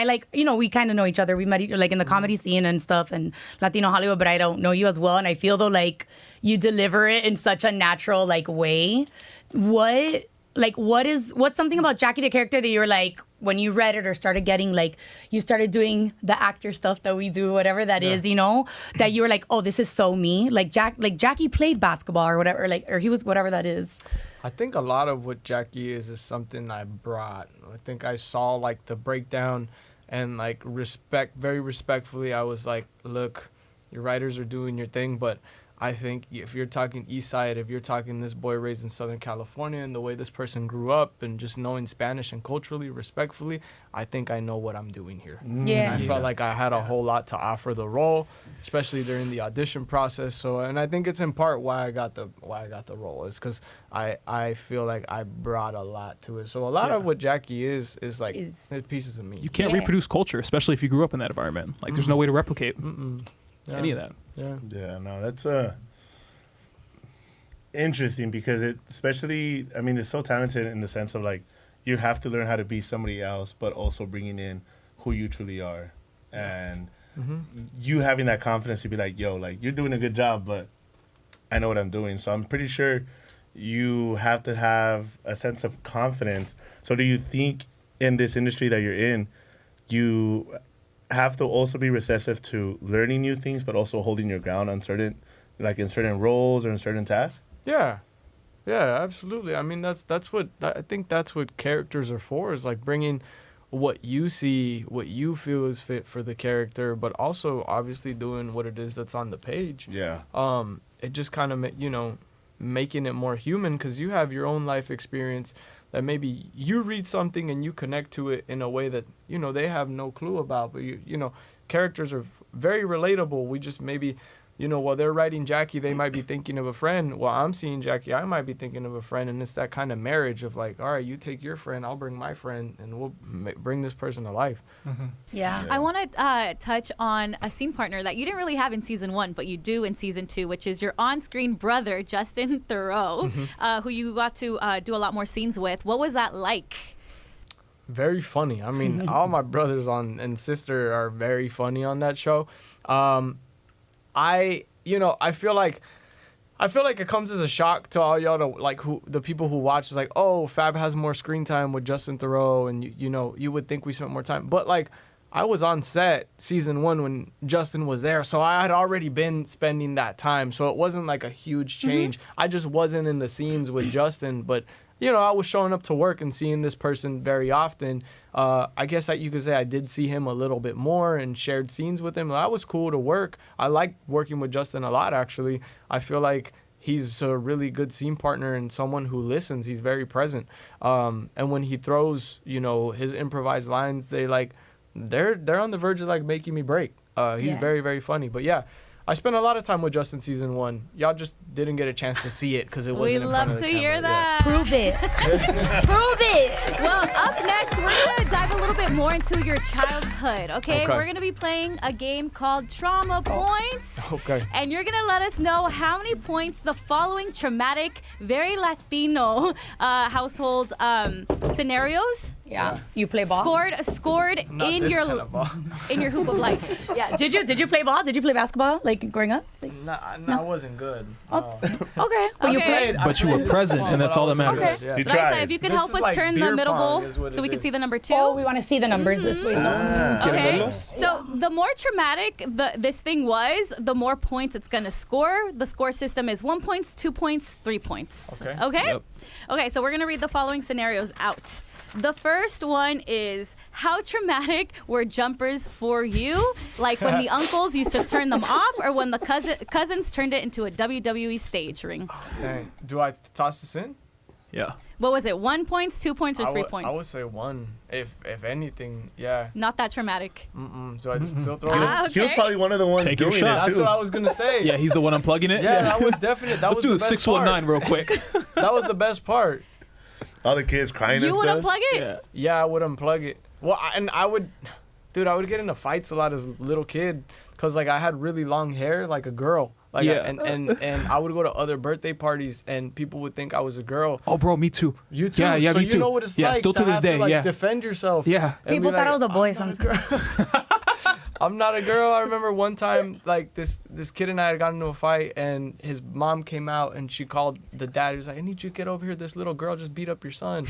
like, we kind of know each other. We met like in the comedy scene and stuff and Latino Hollywood, but I don't know you as well. And I feel though like you deliver it in such a natural like way. What's something about Jackie the character that you're like, when you read it or started getting like, you started doing the actor stuff that we do, whatever that is, that you were like, oh, this is so me. Like Jackie played basketball or whatever, or he was whatever that is. I think a lot of what Jackie is something I brought. I think I saw like the breakdown and like very respectfully, I was like, look, your writers are doing your thing, but I think if you're talking East Side, if you're talking this boy raised in Southern California and the way this person grew up and just knowing Spanish and culturally, respectfully, I think I know what I'm doing here. Yeah. And I felt like I had a whole lot to offer the role, especially during the audition process. So, and I think it's in part why I got the role is because I feel like I brought a lot to it. So a lot of what Jackie is like pieces of me. You can't reproduce culture, especially if you grew up in that environment. Like there's no way to replicate any of that. Yeah, no, that's interesting because it's so talented in the sense of like you have to learn how to be somebody else, but also bringing in who you truly are, and you having that confidence to be like, yo, like you're doing a good job, but I know what I'm doing. So I'm pretty sure you have to have a sense of confidence. So do you think in this industry that you're in, you have to also be receptive to learning new things, but also holding your ground on in certain roles or in certain tasks? Yeah, absolutely. I mean, I think that's what characters are for, is like bringing what you see, what you feel is fit for the character, but also obviously doing what it is that's on the page. Yeah. It just kind of, making it more human because you have your own life experience that maybe you read something and you connect to it in a way that, they have no clue about. But, characters are very relatable. We just maybe, while they're writing Jackie, they might be thinking of a friend. While I'm seeing Jackie, I might be thinking of a friend. And it's that kind of marriage of like, all right, you take your friend, I'll bring my friend, and we'll bring this person to life. Yeah. I want to touch on a scene partner that you didn't really have in season 1, but you do in season 2, which is your on-screen brother, Justin Theroux, who you got to do a lot more scenes with. What was that like? Very funny. I mean, all my brothers and sister are very funny on that show. I feel like it comes as a shock to all y'all to like the people who watch is like, oh, Fab has more screen time with Justin Theroux, and you would think we spent more time, but like I was on set season 1 when Justin was there, so I had already been spending that time, so it wasn't like a huge change. I just wasn't in the scenes with Justin, but you know, I was showing up to work and seeing this person very often. I guess you could say I did see him a little bit more and shared scenes with him. That was cool to work. I like working with Justin a lot, actually. I feel like he's a really good scene partner and someone who listens. He's very present. And when he throws, you know, his improvised lines, they're on the verge of like making me break. He's very, very funny. But yeah, I spent a lot of time with Justin season 1. Y'all just didn't get a chance to see it because it wasn't in front of the camera. We love to hear that. Prove it. Prove it. Well, up next, we're going to dive a little bit more into your childhood, okay? We're going to be playing a game called Trauma Points. Okay. And you're going to let us know how many points the following traumatic, very Latino household scenarios. Yeah. You play ball? Scored in your hoop of life. Yeah. Did you play ball? Did you play basketball like growing up? Like, no, I wasn't good. Okay. But you played. But you were present, and that's all that matters. Okay. Raiza, if you could help us turn the middle bowl so we can see the number 2. Oh, we want to see the numbers this week. Okay. So the more traumatic this thing was, the more points it's going to score. The score system is 1 point, 2 points, 3 points. Okay? Yep. Okay, so we're going to read the following scenarios out. The first one is, how traumatic were jumpers for you? Like when the uncles used to turn them off, or when the cousins turned it into a WWE stage ring? Oh, dang. Do I toss this in? Yeah. What was it, 1 point, 2 points, or 3 points? I would say 1, if anything, yeah. Not that traumatic. So I just still throw it in? He was probably one of the ones Take your doing shot. it, too. That's what I was going to say. Yeah, he's the one unplugging it. Yeah, that was definite. Let's do the 619 real quick. That was the best part. All the kids crying You and would stuff. unplug it? Yeah, I would unplug it. Well, I would get into fights a lot as a little kid because, like, I had really long hair like a girl. Like, and I would go to other birthday parties and people would think I was a girl. Oh, bro, me too. You too? Yeah, so me too. You know what it's like still to this have day, to, like, yeah. defend yourself. Yeah. and People be thought I like, was a boy sometimes. I'm not a girl. I remember one time, like, this kid and I had gotten into a fight, and his mom came out, and she called the dad. He was like, I need you to get over here. This little girl just beat up your son.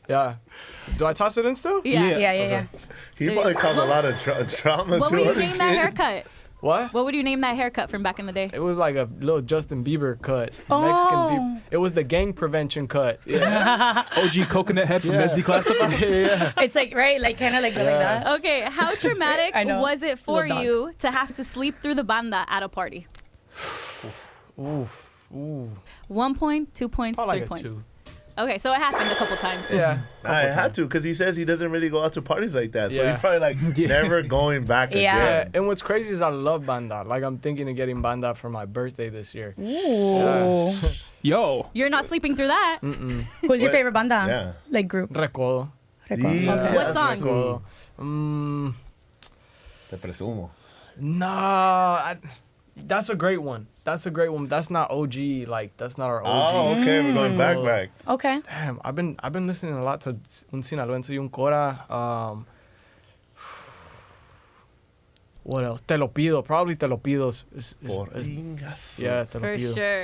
Yeah. Do I toss it in still? Yeah. He probably caused a lot of trauma What to would you other name that kids. haircut? What? What would you name that haircut from back in the day? It was like a little Justin Bieber cut. Oh. Mexican Bieber. It was the gang prevention cut. Yeah. OG coconut head from Messi Classified. Yeah. It's like, right? Like, kind of like that. Okay, how traumatic I know. was it for Little dog. you to have to sleep through the banda at a party? Oof. 1 point, 2 points, Probably 3 like a points. 2. Okay, so it happened a couple times. Yeah. I had to, because he says he doesn't really go out to parties like that. So Yeah. he's probably like never going back Yeah, again. and what's crazy is I love banda. Like, I'm thinking of getting banda for my birthday this year. Ooh. Yo. You're not sleeping through that. Who's your favorite banda? Yeah. Like group? Recodo. Yeah. Okay. What song? Recodo. Te presumo. Nah, that's a great one. That's a great one. That's not OG. Like, that's not our OG. Oh, okay. We're going back. Okay. Damn, I've been listening a lot to Un Sinaloense y Un Cora. What else? Te lo pido. Probably Te lo pido. Yeah, Te lo For pido. sure.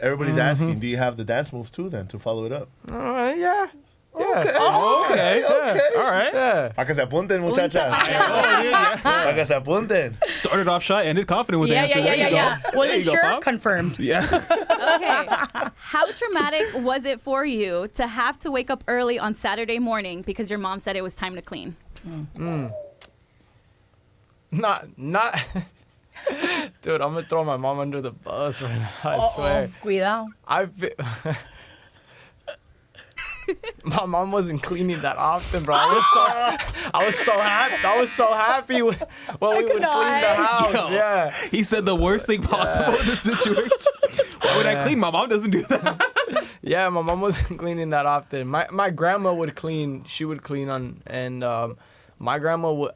Everybody's asking, do you have the dance moves too then to follow it up? Yeah. Okay. All right. Yeah. Para que se apunten, muchachas. Para que se apunten. Started off shy, ended confident with the Yeah, answer. There you go. There Wasn't you go, sure? Pop. Confirmed. Yeah. Okay. How traumatic was it for you to have to wake up early on Saturday morning because your mom said it was time to clean? Not. Dude, I'm gonna throw my mom under the bus right now. I swear. Cuidado. My mom wasn't cleaning that often, bro. I was so happy. I was so happy when we would clean the house. Yo, Yeah. He said the worst thing possible in this situation. Why would I clean? My mom doesn't do that. Yeah, my mom wasn't cleaning that often. My grandma would clean. She would clean my grandma would.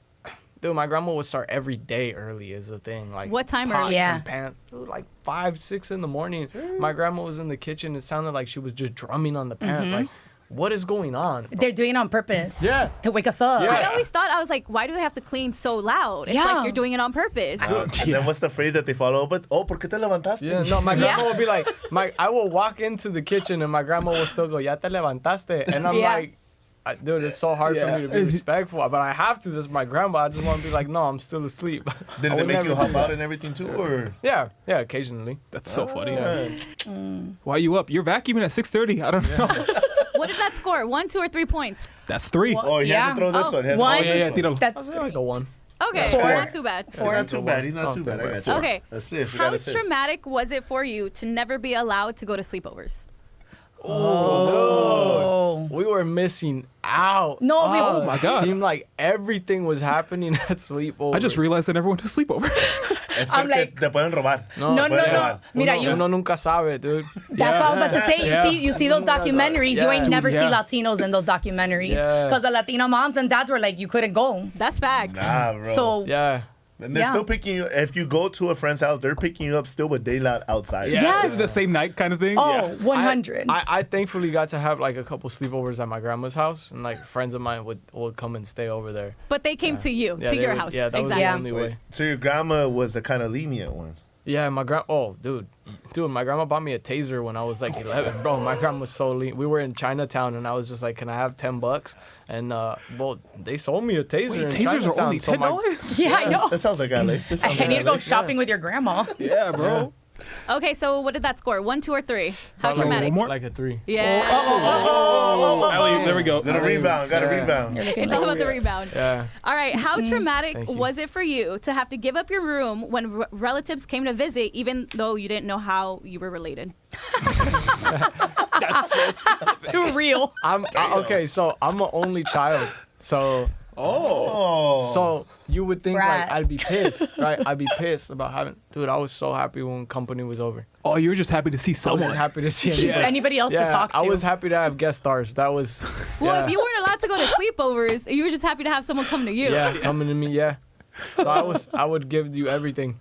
Dude, my grandma would start every day early is the thing. Like, What time pots early? Yeah. and pans. Dude, like 5, 6 in the morning. My grandma was in the kitchen. It sounded like she was just drumming on the pan. Like, what is going on? They're doing it on purpose. Yeah. To wake us up. Yeah. I always thought, I was like, why do they have to clean so loud? It's Yeah. like you're doing it on purpose. And then what's the phrase that they follow up with? Oh, ¿por qué te levantaste? Yeah, no, my grandma would be like, I will walk into the kitchen and my grandma will still go, ya te levantaste. And I'm Yeah. like, dude, it's so hard for me to be respectful, but I have to. This is my grandma. I just want to be like, no, I'm still asleep. Did they make you hop out and everything too, or? Yeah, occasionally. That's so funny. Why are you up? You're vacuuming at 6:30. I don't know. What did that score? 1, 2, or 3 points? That's 3. Oh, he has to throw this one. He has to One. throw this one. Tito. That's like a 1. Okay, Four. not too bad. He's not too bad. He's not too bad. I got you. Okay. Assist. We How got assist. traumatic was it for you to never be allowed to go to sleepovers? Oh, we were missing out. No, Oh my God. Seemed like everything was happening at sleepovers. I just realized I never went to sleepover. Es I'm porque like- te pueden robar. No. Mira, Uno nunca sabe, dude. That's what I was about to say. You see those documentaries. You ain't never see yeah. Latinos in those documentaries. Yeah. Because the Latino moms and dads were like, you couldn't go. That's facts. Nah, bro. So Yeah. and they're still picking you. If you go to a friend's house, they're picking you up still with daylight outside. Yeah, this is the same night kind of thing. Oh, 100. I thankfully got to have like a couple sleepovers at my grandma's house, and like friends of mine would come and stay over there. But they came to you, Yeah, to they your would- house. Yeah, that was the exactly. only way. So your grandma was the kind of lenient one. Yeah, my dude, my grandma bought me a taser when I was like 11, bro. My grandma was so lean. We were in Chinatown, and I was just like, "Can I have $10?" And well, they sold me a taser. Wait, in tasers are Chinatown, only so my- $10? Yeah, I know. That sounds like LA. That sounds I like need to LA. go shopping with your grandma. Yeah, bro. Okay, so what did that score? 1, 2, or 3? How Like, traumatic? one more? Like a 3. Yeah. Ellie, there we go. Got a rebound. Got a rebound. It's all about the rebound. Yeah. All right, how traumatic Thank you. was it for you to have to give up your room when relatives came to visit, even though you didn't know how you were related? That's so specific. Too real. Okay, so I'm an only child, so. Oh. So you would think Brat. like I'd be pissed, right? I'd be pissed about having. Dude, I was so happy when company was over. Oh, you were just happy to see I was someone. just happy to see Is anybody else to talk to? I was happy to have guest stars. That was. Well, if you weren't allowed to go to sleepovers, you were just happy to have someone come to you. Yeah, coming to me, yeah. So I would give you everything.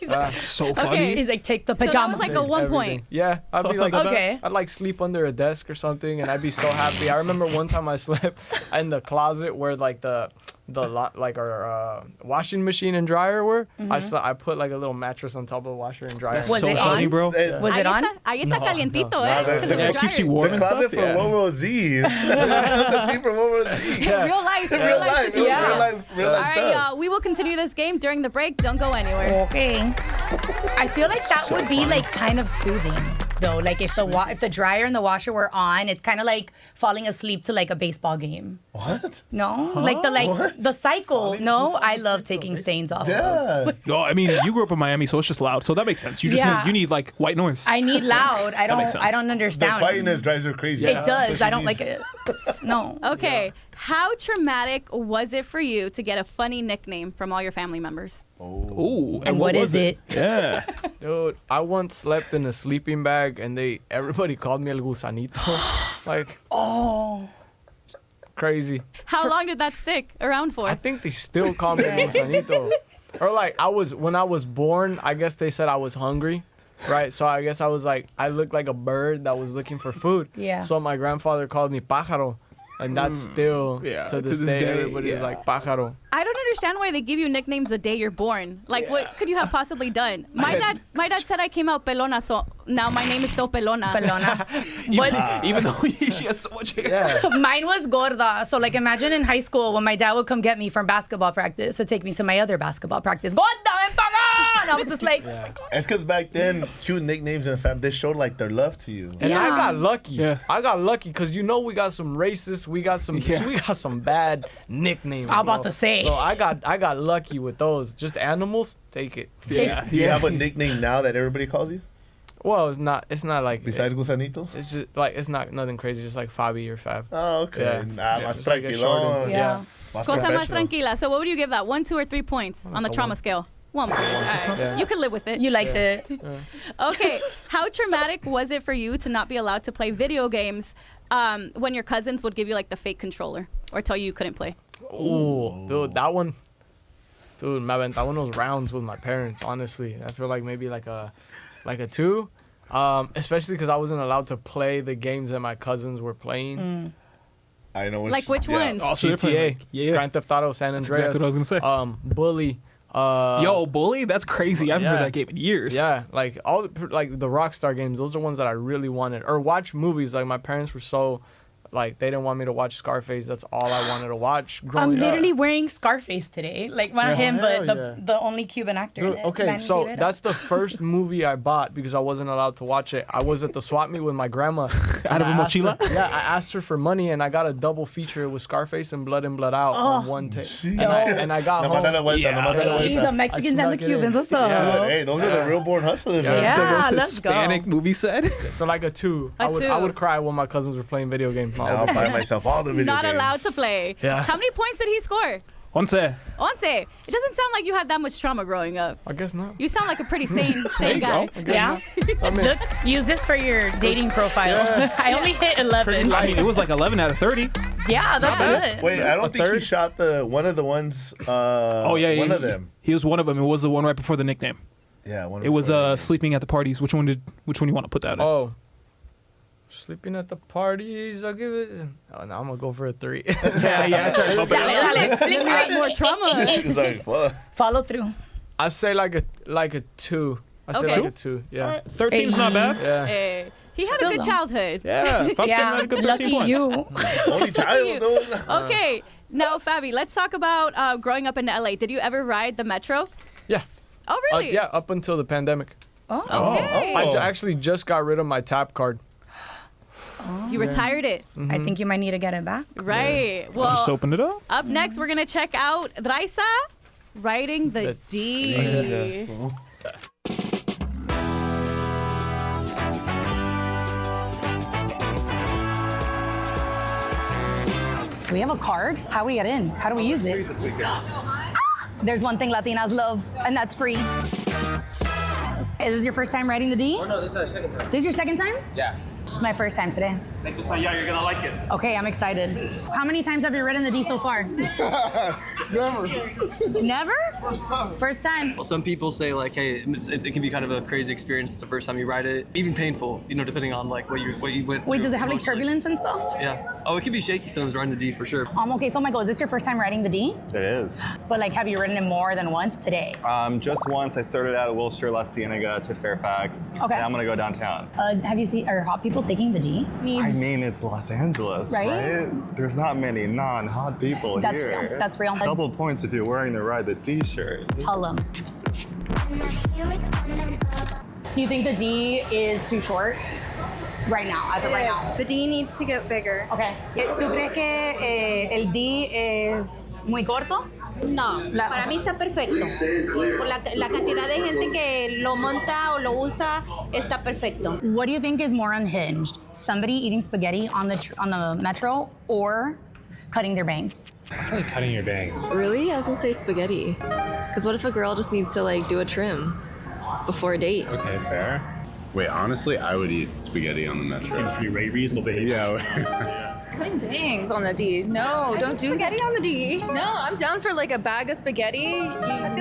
That's so funny. Okay. He's like, take the So that pajamas. was like a 1 point. Yeah, I'd be like, Okay. I'd like sleep under a desk or something, and I'd be so happy. I remember one time I slept in the closet where like our washing machine and dryer were. I put like a little mattress on top of the washer and dryer. That's Was so it funny, on? bro. Was it on? Ahí está calientito, no. eh? No, 'cause of Yeah, the it keeps you dryer. warm The and closet stuff. for World War Z. That's the team from World War Z. Yeah. Real life. Real life. situation. Real life. Real All life right, stuff. y'all. We will continue this game during the break. Don't go anywhere. Okay. I feel like that would be like kind of soothing though. Like if the dryer and the washer were on, it's kind of like falling asleep to like a baseball game. What? No? Like the cycle. No, I love taking stains off of those. Yeah. No, I mean, you grew up in Miami, so it's just loud. So that makes sense. You just Yeah. need like white noise. I need loud. I makes sense. don't The understand. quietness drives her crazy. It does. I don't like it. No. Okay. How traumatic was it for you to get a funny nickname from all your family members? Ooh, And what was is it? Yeah. Dude, I once slept in a sleeping bag, and everybody called me El Gusanito. Like, Oh. crazy. How long did that stick around for? I think they still call me El Gusanito. Or like when I was born, I guess they said I was hungry. Right, so I guess I looked like a bird that was looking for food. Yeah. So my grandfather called me pájaro, and that's still to this day everybody's like pájaro. I don't understand why they give you nicknames the day you're born. Like, what could you have possibly done? My dad said I came out pelona, so now my name is still pelona. Pelona. Even though she has so much hair. Yeah. Mine was gorda. So like imagine in high school when my dad would come get me from basketball practice to take me to my other basketball practice. Gorda, ven pa acá! And I was just like, It's because back then, cute nicknames in the family, they showed like their love to you. And I got lucky. Yeah. I got lucky because we got some racists, we got some bad nicknames. I'm about bro. to say. So I got lucky with those. Just animals, take it. Yeah. Do you have a nickname now that everybody calls you? Well, it's not like Besides Gusanito? it's just like it's not nothing crazy, just like Fabi or Fab. Oh, okay. Yeah. Nah, Yeah, más just like a shortened- tranquilón. yeah. Más Cosa más professional. tranquila. So what would you give that? 1, 2, or 3 points on the a trauma 1. scale? 1 point. All right. Yeah. You can live with it. You liked it. Okay. How traumatic was it for you to not be allowed to play video games when your cousins would give you like the fake controller or tell you couldn't play? Ooh, dude, that one. Dude, me aventaban those rounds with my parents. Honestly, I feel like maybe like a 2, especially because I wasn't allowed to play the games that my cousins were playing. I know which, Like which ones? Also, they're playing, GTA, Grand Theft Auto, San That's Andreas. exactly what I was gonna say. Bully. Yo, Bully, that's crazy. I haven't heard that game in years. Yeah, like all the Rockstar games. Those are ones that I really wanted. Or watch movies. Like my parents were so like they didn't want me to watch Scarface. That's all I wanted to watch growing I'm literally up. wearing Scarface today. Like, not him, but Hell the only Cuban actor. Dude, in it. okay, Manny so Rivera. that's the first movie I bought because I wasn't allowed to watch it. I was at the swap meet with my grandma. Out of a mochila? I asked her for money, and I got a double feature with Scarface and Blood In, Blood Out on one tape. And I got home. Hey, the Mexicans and the Cubans, what's up? Yeah, hey, those are the real born hustlers, right? Yeah, the most let's Hispanic movie set. So like a 2. I would cry when my cousins were playing video games. I'll buy myself all the video Not games. allowed to play. Yeah. How many points did he score? 11. 11. It doesn't sound like you had that much trauma growing up. I guess not. You sound like a pretty sane There you guy. go. I guess Yeah. not. I mean, Look, use this for your dating profile. Yeah. I only hit 11. I mean, it was like 11 out of 30. Yeah, that's good. Wait, I don't think he shot one of the ones. Oh yeah, one of them. He was one of them. It was the one right before the nickname. Yeah, It was sleeping at the parties. Which one you want to put that in? Oh. Sleeping at the parties, I'll give it. Oh, no, I'm gonna go for a 3. yeah. Try to bump it up. Dale, flick me like more trauma. He's like, fuck. Follow through. I say like a 2. I say Okay. like a 2. Yeah. All right, 13's not bad. Yeah. Hey, he had Still a good though. childhood. Yeah, Fabrizio Yeah, had a good 13 lucky points. you. Only child, dude. Okay, now Fabi, let's talk about growing up in LA. Did you ever ride the metro? Yeah. Oh, really? Yeah, up until the pandemic. Oh. Okay. I actually just got rid of my tap card. You retired it. I think you might need to get it back. Right. Well, Just open it up. up next, we're going to check out Raiza riding the D. Do we have a card? How do we get in? How do we use it? There's one thing Latinas love, and that's free. Is this your first time riding the D? Oh, no, this is our second time. This is your second time? Yeah. It's my first time today. Second time, yeah, you're gonna like it. Okay, I'm excited. How many times have you ridden the D so far? Never. Never? First time. First time. Well, some people say like, hey, it can be kind of a crazy experience the first time you ride it, even painful, you know, depending on like what you went through. Wait, does it have like emotionally. turbulence and stuff? Yeah. Oh, it can be shaky sometimes riding the D for sure. Okay, so Michael, is this your first time riding the D? It is. But like, have you ridden it more than once today? Just once. I started out at Wilshire, La Cienega to Fairfax. Okay. And I'm gonna go downtown. Have you seen, are hot people taking the D? I mean, it's Los Angeles, Right? right? There's not many non-hot people That's here. real. That's real. Double points if you're wearing the Ride the T-shirt. Tell them. Do you think the D is too short right now, as of right now? The D needs to get bigger. Okay. ¿Tú crees que el D es muy corto? No, para mí está perfecto. Por la cantidad de gente que lo monta o lo usa, está perfecto. What do you think is more unhinged? Somebody eating spaghetti on the metro or cutting their bangs? I feel like cutting your bangs. Really? I was gonna say spaghetti. Because what if a girl just needs to like do a trim before a date? Okay, fair. Wait, honestly, I would eat spaghetti on the metro. Seems pretty reasonable behavior. Yeah. Cutting bangs on the D. No, don't do spaghetti on the D. No, I'm down for like a bag of spaghetti.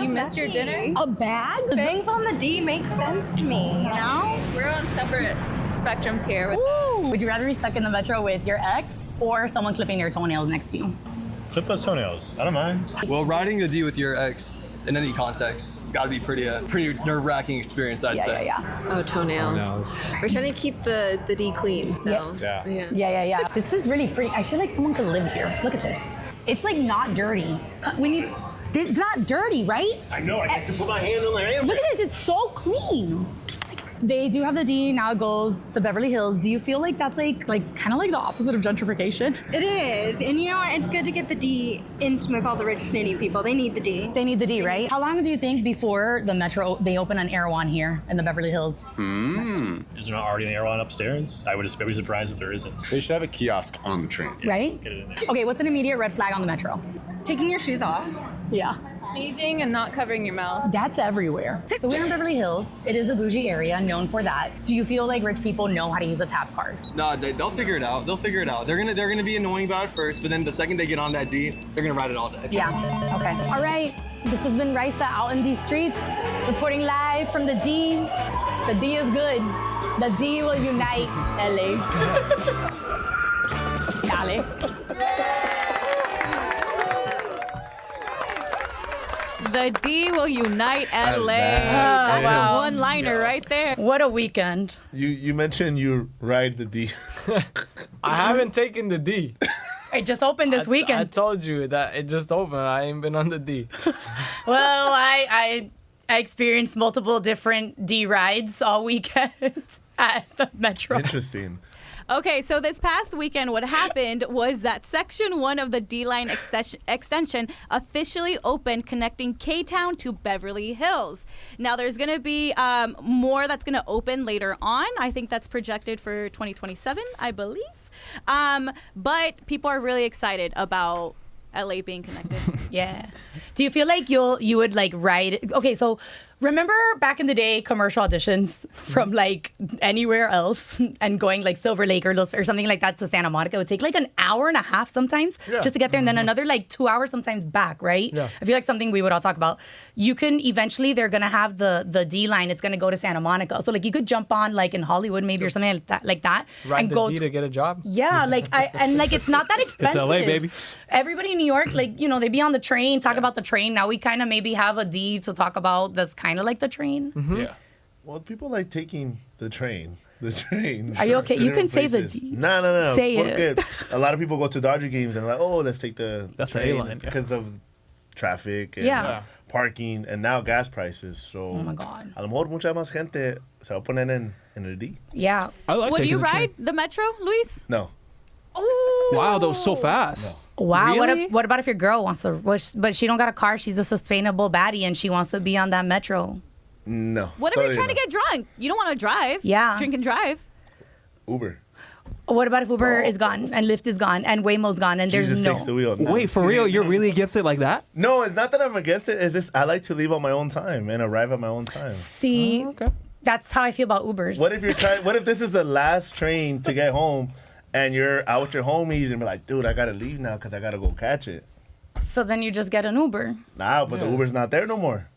You missed your dinner. A bag? Bangs on the D makes sense to me, you know? We're on separate spectrums here. Would you rather be stuck in the metro with your ex or someone clipping their toenails next to you? Clip those toenails. I don't mind. Well, riding the D with your ex in any context, it's got to be pretty nerve-wracking experience, I'd say. Oh, toenails. We're trying to keep the D clean, so. Yeah. This is really pretty. I feel like someone could live here. Look at this. It's like not dirty. It's not dirty, right? I know, I can put my hand on the handle. Look at this, it's so clean. They do have the D, now it goes to Beverly Hills. Do you feel like that's like kind of like the opposite of gentrification? It is, and you know what? It's good to get the D in with all the rich, snitty people. They need the D. They need the D, right? How long do you think before the metro, they open an Erewhon here in the Beverly Hills? Is there not already an Erewhon upstairs? I would be surprised if there isn't. They should have a kiosk on the train. Right? Get it in there. Okay, what's an immediate red flag on the metro? Taking your shoes off. Yeah. Sneezing and not covering your mouth. That's everywhere. So we're in Beverly Hills. It is a bougie area, known for that. Do you feel like rich people know how to use a tap card? No, they'll figure it out. They'll figure it out. They're gonna be annoying about it first, but then the second they get on that D, they're gonna ride it all day. Yeah. Okay. All right. This has been Raiza out in these streets, reporting live from the D. The D is good. The D will unite LA. Dale. The D will unite LA. that. That's Wow. a one-liner right there. What a weekend. You mentioned you ride the D. I haven't taken the D. It just opened this I weekend. told you that it just opened. I ain't been on the D. Well, I experienced multiple different D rides all weekend at the Metro. Interesting. Okay, so this past weekend, what happened was that Section 1 of the D-Line extension officially opened, connecting K-Town to Beverly Hills. Now, there's going to be more that's going to open later on. I think that's projected for 2027, I believe. But people are really excited about LA being connected. Yeah. Do you feel like you would like ride? Okay, so remember back in the day, commercial auditions from like anywhere else and going like Silver Lake or something like that to Santa Monica would take like an hour and a half sometimes just to get there, and then another like 2 hours sometimes back, right? Yeah. I feel like something we would all talk about. You can eventually, they're gonna have the D line. It's gonna go to Santa Monica, so like you could jump on like in Hollywood maybe or something like that, Ride and the go D to get a job. Yeah, like it's not that expensive. It's LA, baby. Everybody in New York, like, you know, they be on the train, talk about the train. Now we kind of maybe have a D to talk about that's kind of like the train. Yeah. Well, people like taking the train. The train. Are you okay? to You can different say the places. D. No. Say We're it. good. A lot of people go to Dodger games and like, oh, let's take the That's the train A-line, yeah. because of traffic and Yeah. parking and now gas prices. So, Oh my God. a lo mejor mucha más gente se va a poner en el D. Yeah. I like Would taking you the train. ride the Metro, Luis? No. Ooh. Wow, that was so fast. Wow. Really? What about if your girl wants to, but she don't got a car, she's a sustainable baddie and she wants to be on that Metro? No. What if you're Totally trying to no. get drunk? You don't want to drive. Yeah. Drink and drive. Uber. What about if Uber is gone and Lyft is gone and Waymo's gone and there's Jesus no... takes the wheel. No, Wait, just for real? kidding. You're really against it like that? No, it's not that I'm against it. It's just I like to leave on my own time and arrive at my own time. See, that's how I feel about Ubers. What if you're trying? What if this is the last train to get home, and you're out with your homies and be like, dude, I gotta leave now because I gotta go catch it. So then you just get an Uber. Nah, but the Uber's not there no more.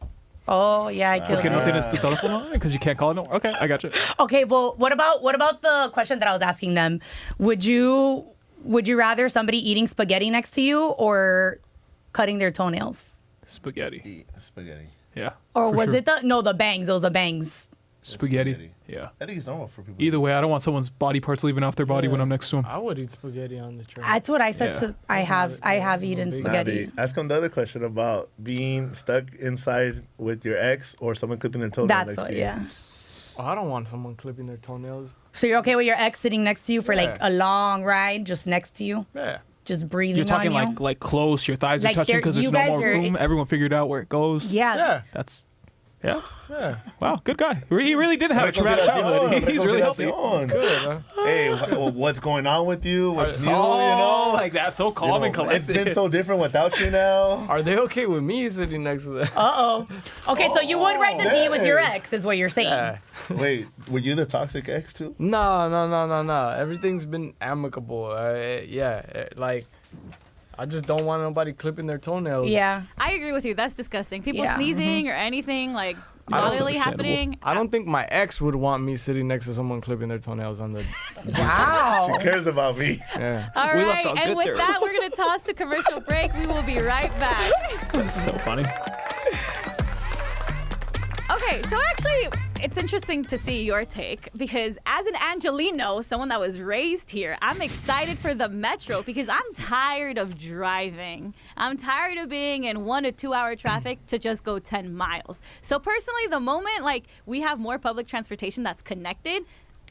Oh, yeah, I killed Okay, no it. tienes tu teléfono because you can't call it. No. Okay, I got you. Okay, well, what about the question that I was asking them? Would you rather somebody eating spaghetti next to you or cutting their toenails? Spaghetti. Spaghetti. Yeah. Or for was sure. it the bangs? It was the bangs. Spaghetti. Yeah. I think it's normal for people. Either way, I don't want someone's body parts leaving off their body when I'm next to them. I would eat spaghetti on the train. That's what I said. Yeah. To, I have eaten spaghetti. Ask them the other question about being stuck inside with your ex or someone clipping their toenail That's next what, to you. yeah. Oh, I don't want someone clipping their toenails. So you're okay with your ex sitting next to you for like a long ride, just next to you? Yeah. Just breathing You're talking on you? like close, your thighs are Like touching they're- because you there's no guys more are- room. Everyone figured out where it goes. Yeah. That's, yeah. Yeah. Wow, good guy. He really did have a traumatic childhood. He's really healthy. Hey, what's going on with you? What's new? Oh, you know, like that, so calm and collected. It's been so different without you now. Are they okay with me sitting next to them? Uh-oh. Okay, so you would ride the D with your ex, is what you're saying. Yeah. Wait, were you the toxic ex too? No. Everything's been amicable. Like, I just don't want nobody clipping their toenails. Yeah. I agree with you. That's disgusting. People Yeah. sneezing or anything like That's bodily happening. I don't think my ex would want me sitting next to someone clipping their toenails on the. Wow. She cares about me. Yeah. All We right, left on and good with terms. that, we're going to toss to commercial break. We will be right back. That's so funny. Okay, so actually, it's interesting to see your take because as an Angelino, someone that was raised here, I'm excited for the Metro because I'm tired of driving. I'm tired of being in 1 to 2 hour traffic to just go 10 miles. So personally, the moment like we have more public transportation that's connected,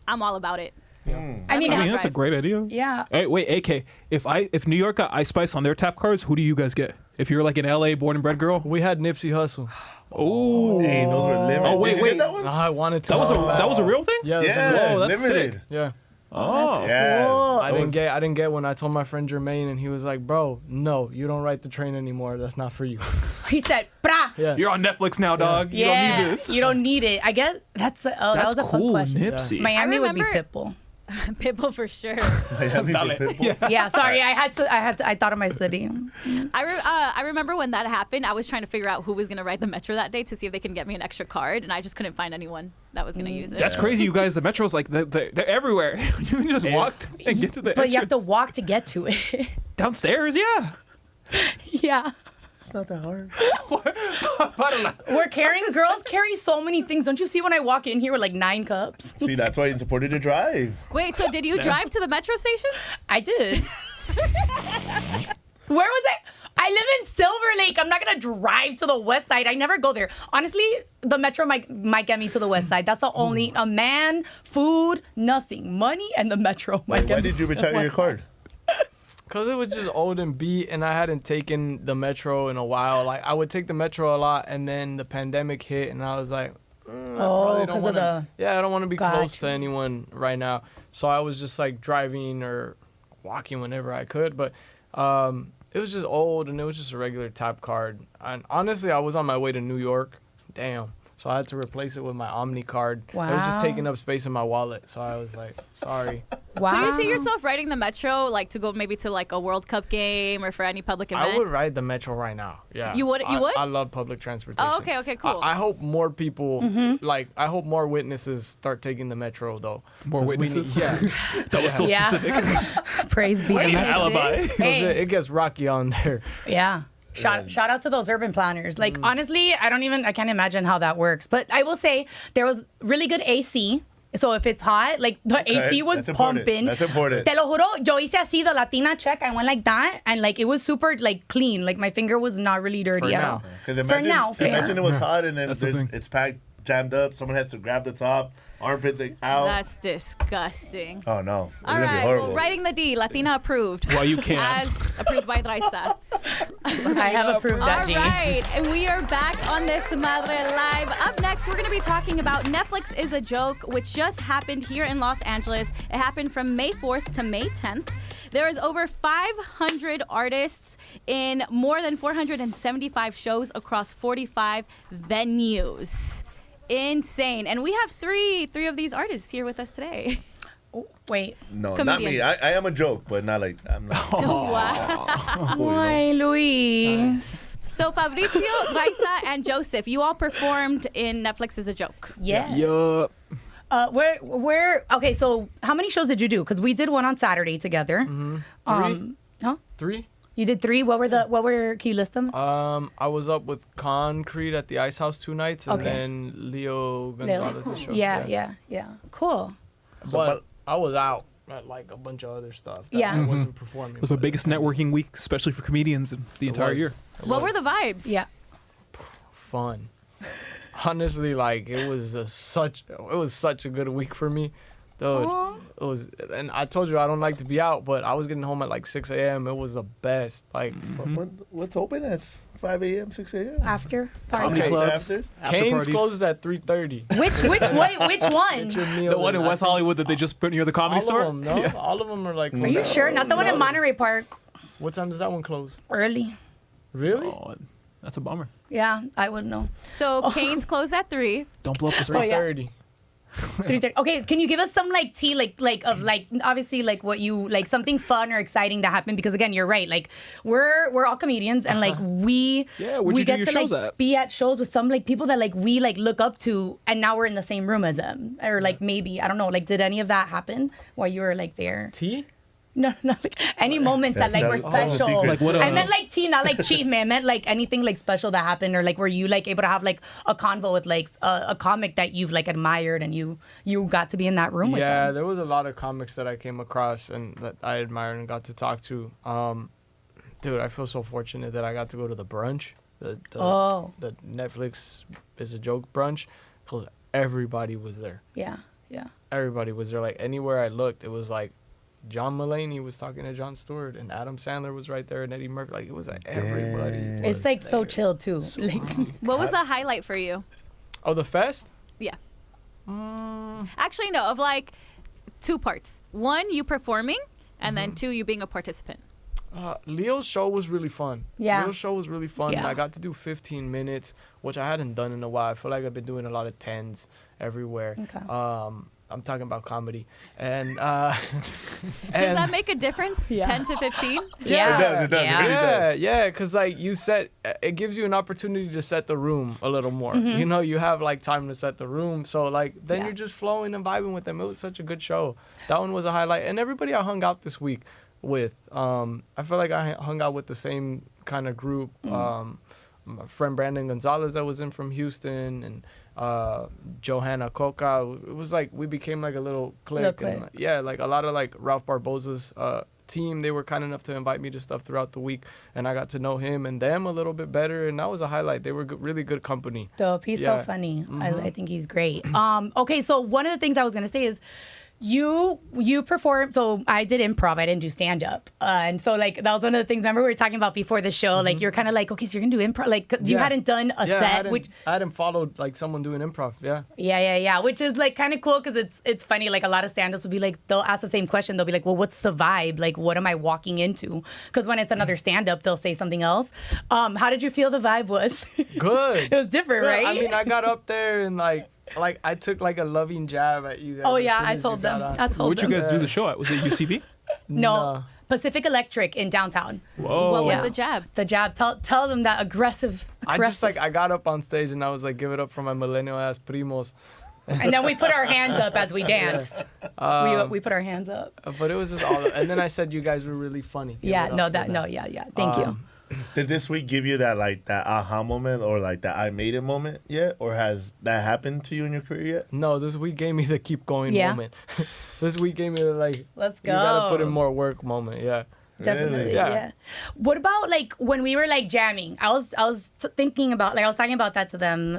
I'm all about it. I mean, that's a great idea. Yeah. Hey, wait, AK. If New York got Ice Spice on their tap cards, who do you guys get? If you're like an LA born and bred girl, We had Nipsey Hussle. oh, Hey, those were limited. Oh, wait, Did you wait. get that one? I wanted to. that was a real thing. Yeah. it was a Yeah, real- Whoa, that's limited. sick. Yeah. Oh, Yeah. cool. I didn't get one. I told my friend Jermaine, and he was like, "Bro, no, you don't ride the train anymore. That's not for you." He said, brah. Yeah. you're on Netflix now, dog. You Yeah, don't need this. You don't need it. I guess that was a fun cool, question. Nipsey. Miami would be remember- Pitbull. Pitbull for sure. Miami for Pitbull. Yeah, sorry, I thought of my city. I remember when that happened, I was trying to figure out who was going to ride the Metro that day to see if they can get me an extra card, and I just couldn't find anyone that was going to use it. That's crazy, you guys. The Metro's like they're everywhere. You can just walk and get to the. But you have to entrance. walk to get to it. downstairs. Yeah. Yeah. It's not that hard. We're carrying, girls carry so many things. Don't you see when I walk in here with like 9 cups? See, that's why you supported to drive. Wait, so did you drive to the metro station? I did. Where was I? I live in Silver Lake. I'm not going to drive to the west side. I never go there. Honestly, the metro might get me to the west side. That's the only, a man, food, nothing. Money and the metro might get Why me did you to the retire your west card? Because it was just old and beat, and I hadn't taken the metro in a while. Like, I would take the metro a lot, and then the pandemic hit, and I was like, because of the... Yeah, I don't want to be close to Gotcha. anyone right now. So I was just, like, driving or walking whenever I could. But it was just old, and it was just a regular tap card. And honestly, I was on my way to New York. Damn. So I had to replace it with my Omni card. It was just taking up space in my wallet. So I was like, sorry. Wow. Could you see yourself riding the metro, like to go maybe to like a World Cup game or for any public event? I would ride the metro right now. Yeah. You would? You would? I love public transportation. Oh, okay, cool. I hope more people, I hope more witnesses start taking the metro, though. More witnesses? Yeah. That was so specific. Praise be to God. Alibi. It gets rocky on there. Yeah. Shout out to those urban planners. Like, honestly, I can't imagine how that works. But I will say there was really good AC. So if it's hot, like the AC was pumping. That's important. Te lo juro, yo hice así the Latina check. I went like that, and like it was super like clean. Like my finger was not really dirty at all. Because fair. imagine it was hot and then it's packed, jammed up. Someone has to grab the top. Armpits like out. That's disgusting. Oh no. It's All gonna be right, horrible. well, writing the D, Latina approved. Well, you can. As approved by Raiza. I have approved that, G. All right, and we are back on Desmadre Live. Up next, we're going to be talking about Netflix is a Joke, which just happened here in Los Angeles. It happened from May 4th to May 10th. There is over 500 artists in more than 475 shows across 45 venues. Insane. And we have three of these artists here with us today. Wait. No, Comedians. not me. I am a joke, but not like I'm not. Wow. It's cool, you know? Hi, Luis. So Fabrizio, Raiza, and Joseph, you all performed in Netflix is a Joke. Yes. Yup. Okay, so how many shows did you do? Because we did one on Saturday together. Huh? 3? You did 3? Can you list them? I was up with Concrete at the Ice House 2 nights, and Okay. then Leo Gonzalez's show. Yeah. Cool. But I was out at like a bunch of other stuff that I wasn't performing. It was the biggest networking week, especially for comedians in the entire year. What were the vibes? Yeah. Fun. Honestly, like it was such a good week for me. Dude, it was, and I told you I don't like to be out, but I was getting home at like 6 a.m. It was the best. Like, What's open at 5 a.m., 6 a.m.? After Comedy party. clubs. Cane's parties. closes at 3:30. Which one? The one in West Hollywood that they just put near the comedy All store? of them, no? Yeah. All of them are like. Are you sure? Not the one in Monterey Park. What time does that one close? Early. Really? Oh, that's a bummer. Yeah, I would know. So Cane's closed at 3. Don't blow up the 3:30. 3:30. Okay, can you give us some like tea, like obviously like what you like something fun or exciting that happened? Because again, you're right. Like we're all comedians and like we where'd you do get your to shows like at? be at shows with some like people that like we like look up to, and now we're in the same room as them, or like maybe I don't know. Like, did any of that happen while you were like there? Tea? No, not like any moments that like were special. Like what, I meant like tea, not like cheat, man. I meant like anything like special that happened, or like were you like able to have like a convo with like a comic that you've like admired and you got to be in that room with Yeah, them? there was a lot of comics that I came across and that I admired and got to talk to. Dude, I feel so fortunate that I got to go to the brunch, the Netflix is a Joke brunch, because everybody was there. Yeah. Everybody was there. Like anywhere I looked, it was like John Mulaney was talking to Jon Stewart, and Adam Sandler was right there, and Eddie Murphy. Like it was like everybody. It's like so chill too. Like, What was the highlight for you? Oh, the fest? Yeah. Actually, no, of like 2 parts. 1, you performing, and then 2, you being a participant. Leo's show was really fun. Yeah. Leo's show was really fun. Yeah. I got to do 15 minutes, which I hadn't done in a while. I feel like I've been doing a lot of 10s everywhere. Okay. I'm talking about comedy. And Does that make a difference? 10 to 15? Yeah. It does. It really does. Yeah, because like it gives you an opportunity to set the room a little more. You know, you have like time to set the room. So like then you're just flowing and vibing with them. It was such a good show. That one was a highlight. And everybody I hung out this week with, I feel like I hung out with the same kind of group. My friend Brandon Gonzalez that was in from Houston, and Johanna Coca. It was like we became like a little clique. And, yeah, like a lot of like Ralph Barbosa's team. They were kind enough to invite me to stuff throughout the week, and I got to know him and them a little bit better, and that was a highlight. They were really good company. Dope. He's so funny. I think he's great. Okay, so one of the things I was gonna say is, you perform. So I did improv. I didn't do stand up, and so like that was one of the things. Remember we were talking about before the show. Like you're kind of like, okay, so you're gonna do improv. Like you hadn't done a set, which I hadn't followed like someone doing improv. Yeah. Which is like kind of cool because it's funny. Like a lot of stand-ups will be like, they'll ask the same question. They'll be like, well, what's the vibe? Like, what am I walking into? Because when it's another stand-up, they'll say something else. How did you feel the vibe was? Good. It was different, right? I mean, I got up there and like I took like a loving jab at you guys. Oh yeah, I told them. Where'd you guys do the show at? Was it UCB? No. Pacific Electric in downtown. Whoa. What was the jab? The jab. Tell them that aggressive. I just like I got up on stage and I was like, give it up for my millennial ass primos. And then we put our hands up as we danced. We put our hands up. But it was just all. And then I said you guys were really funny. Yeah. Thank you. Did this week give you that like that aha moment or like that I made it moment yet, or has that happened to you in your career yet? No, this week gave me the keep going moment. This week gave me the like let's go. You gotta put in more work moment. Yeah. Definitely, really? yeah. What about like when we were like jamming? I was thinking about like I was talking about that to them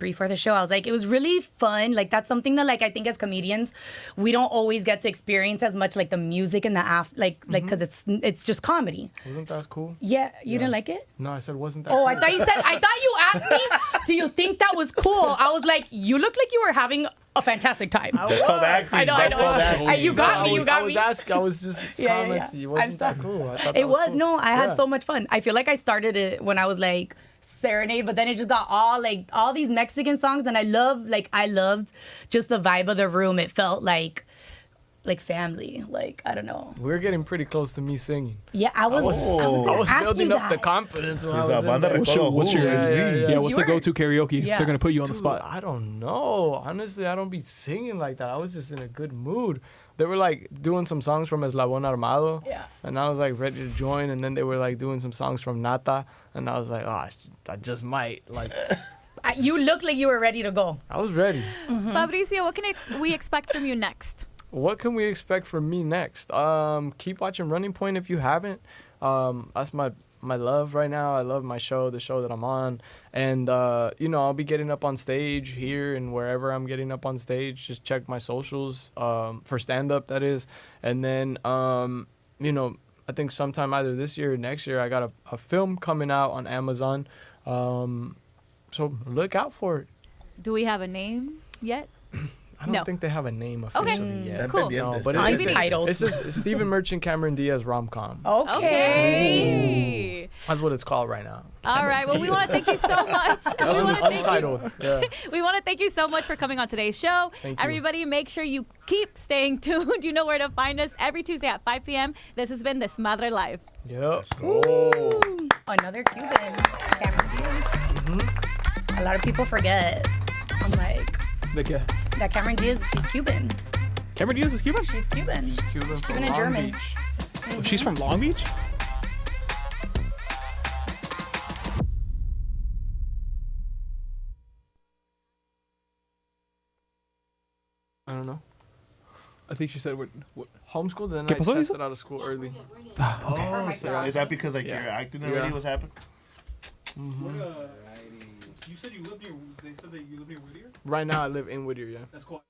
before the show. I was like, it was really fun. Like that's something that like I think as comedians we don't always get to experience as much, like the music and the like because it's just comedy. Wasn't that cool? Yeah, you didn't like it? No, I said wasn't that. Oh, cool? I thought you asked me. Do you think that was cool? I was like, you look like you were having a fantastic time. That's called acting. I know. You got me. I was just commenting. Wasn't that cool? I thought it was. cool. No, I had so much fun. I feel like I started it when I was like Serenade, but then it just got all these Mexican songs, and I loved just the vibe of the room. It felt like family. Like I don't know. We're getting pretty close to me singing. Yeah, I was building up the confidence when I was in there. What's the go-to karaoke? Yeah. They're gonna put you on the spot. I don't know. Honestly, I don't be singing like that. I was just in a good mood. They were like doing some songs from Eslabon Armado, and I was like ready to join. And then they were like doing some songs from Nata, and I was like, oh, I just might like. You looked like you were ready to go. I was ready. Fabricio, what can we expect from you next? What can we expect from me next? Keep watching Running Point if you haven't. That's my love right now. I love my show, the show that I'm on. And, I'll be getting up on stage here and wherever I'm getting up on stage. Just check my socials for stand-up, that is. And then, I think sometime either this year or next year, I got a film coming out on Amazon. So look out for it. Do we have a name yet? I don't think they have a name officially yet. Cool. No, but Untitled. It's a Stephen Merchant, Cameron Diaz rom-com. Okay. That's what it's called right now. All right. Well, we want to thank you so much. Untitled. Yeah. We want to thank you so much for coming on today's show. Thank you. Everybody, make sure you keep staying tuned. You know where to find us every Tuesday at 5 p.m. This has been Desmadre Live. Yep. Another Cuban. Cameron Diaz. A lot of people forget. I'm like. That Cameron Diaz, she's Cuban. Cameron Diaz is Cuban? She's Cuban. She's Cuban and German. Oh, she's from Long Beach? I don't know. I think she said what homeschooled, then I tested out of school early. Is that because like your acting already was happening? You said you live near. They said that you live near Whittier. Right now, I live in Whittier. Yeah. That's cool.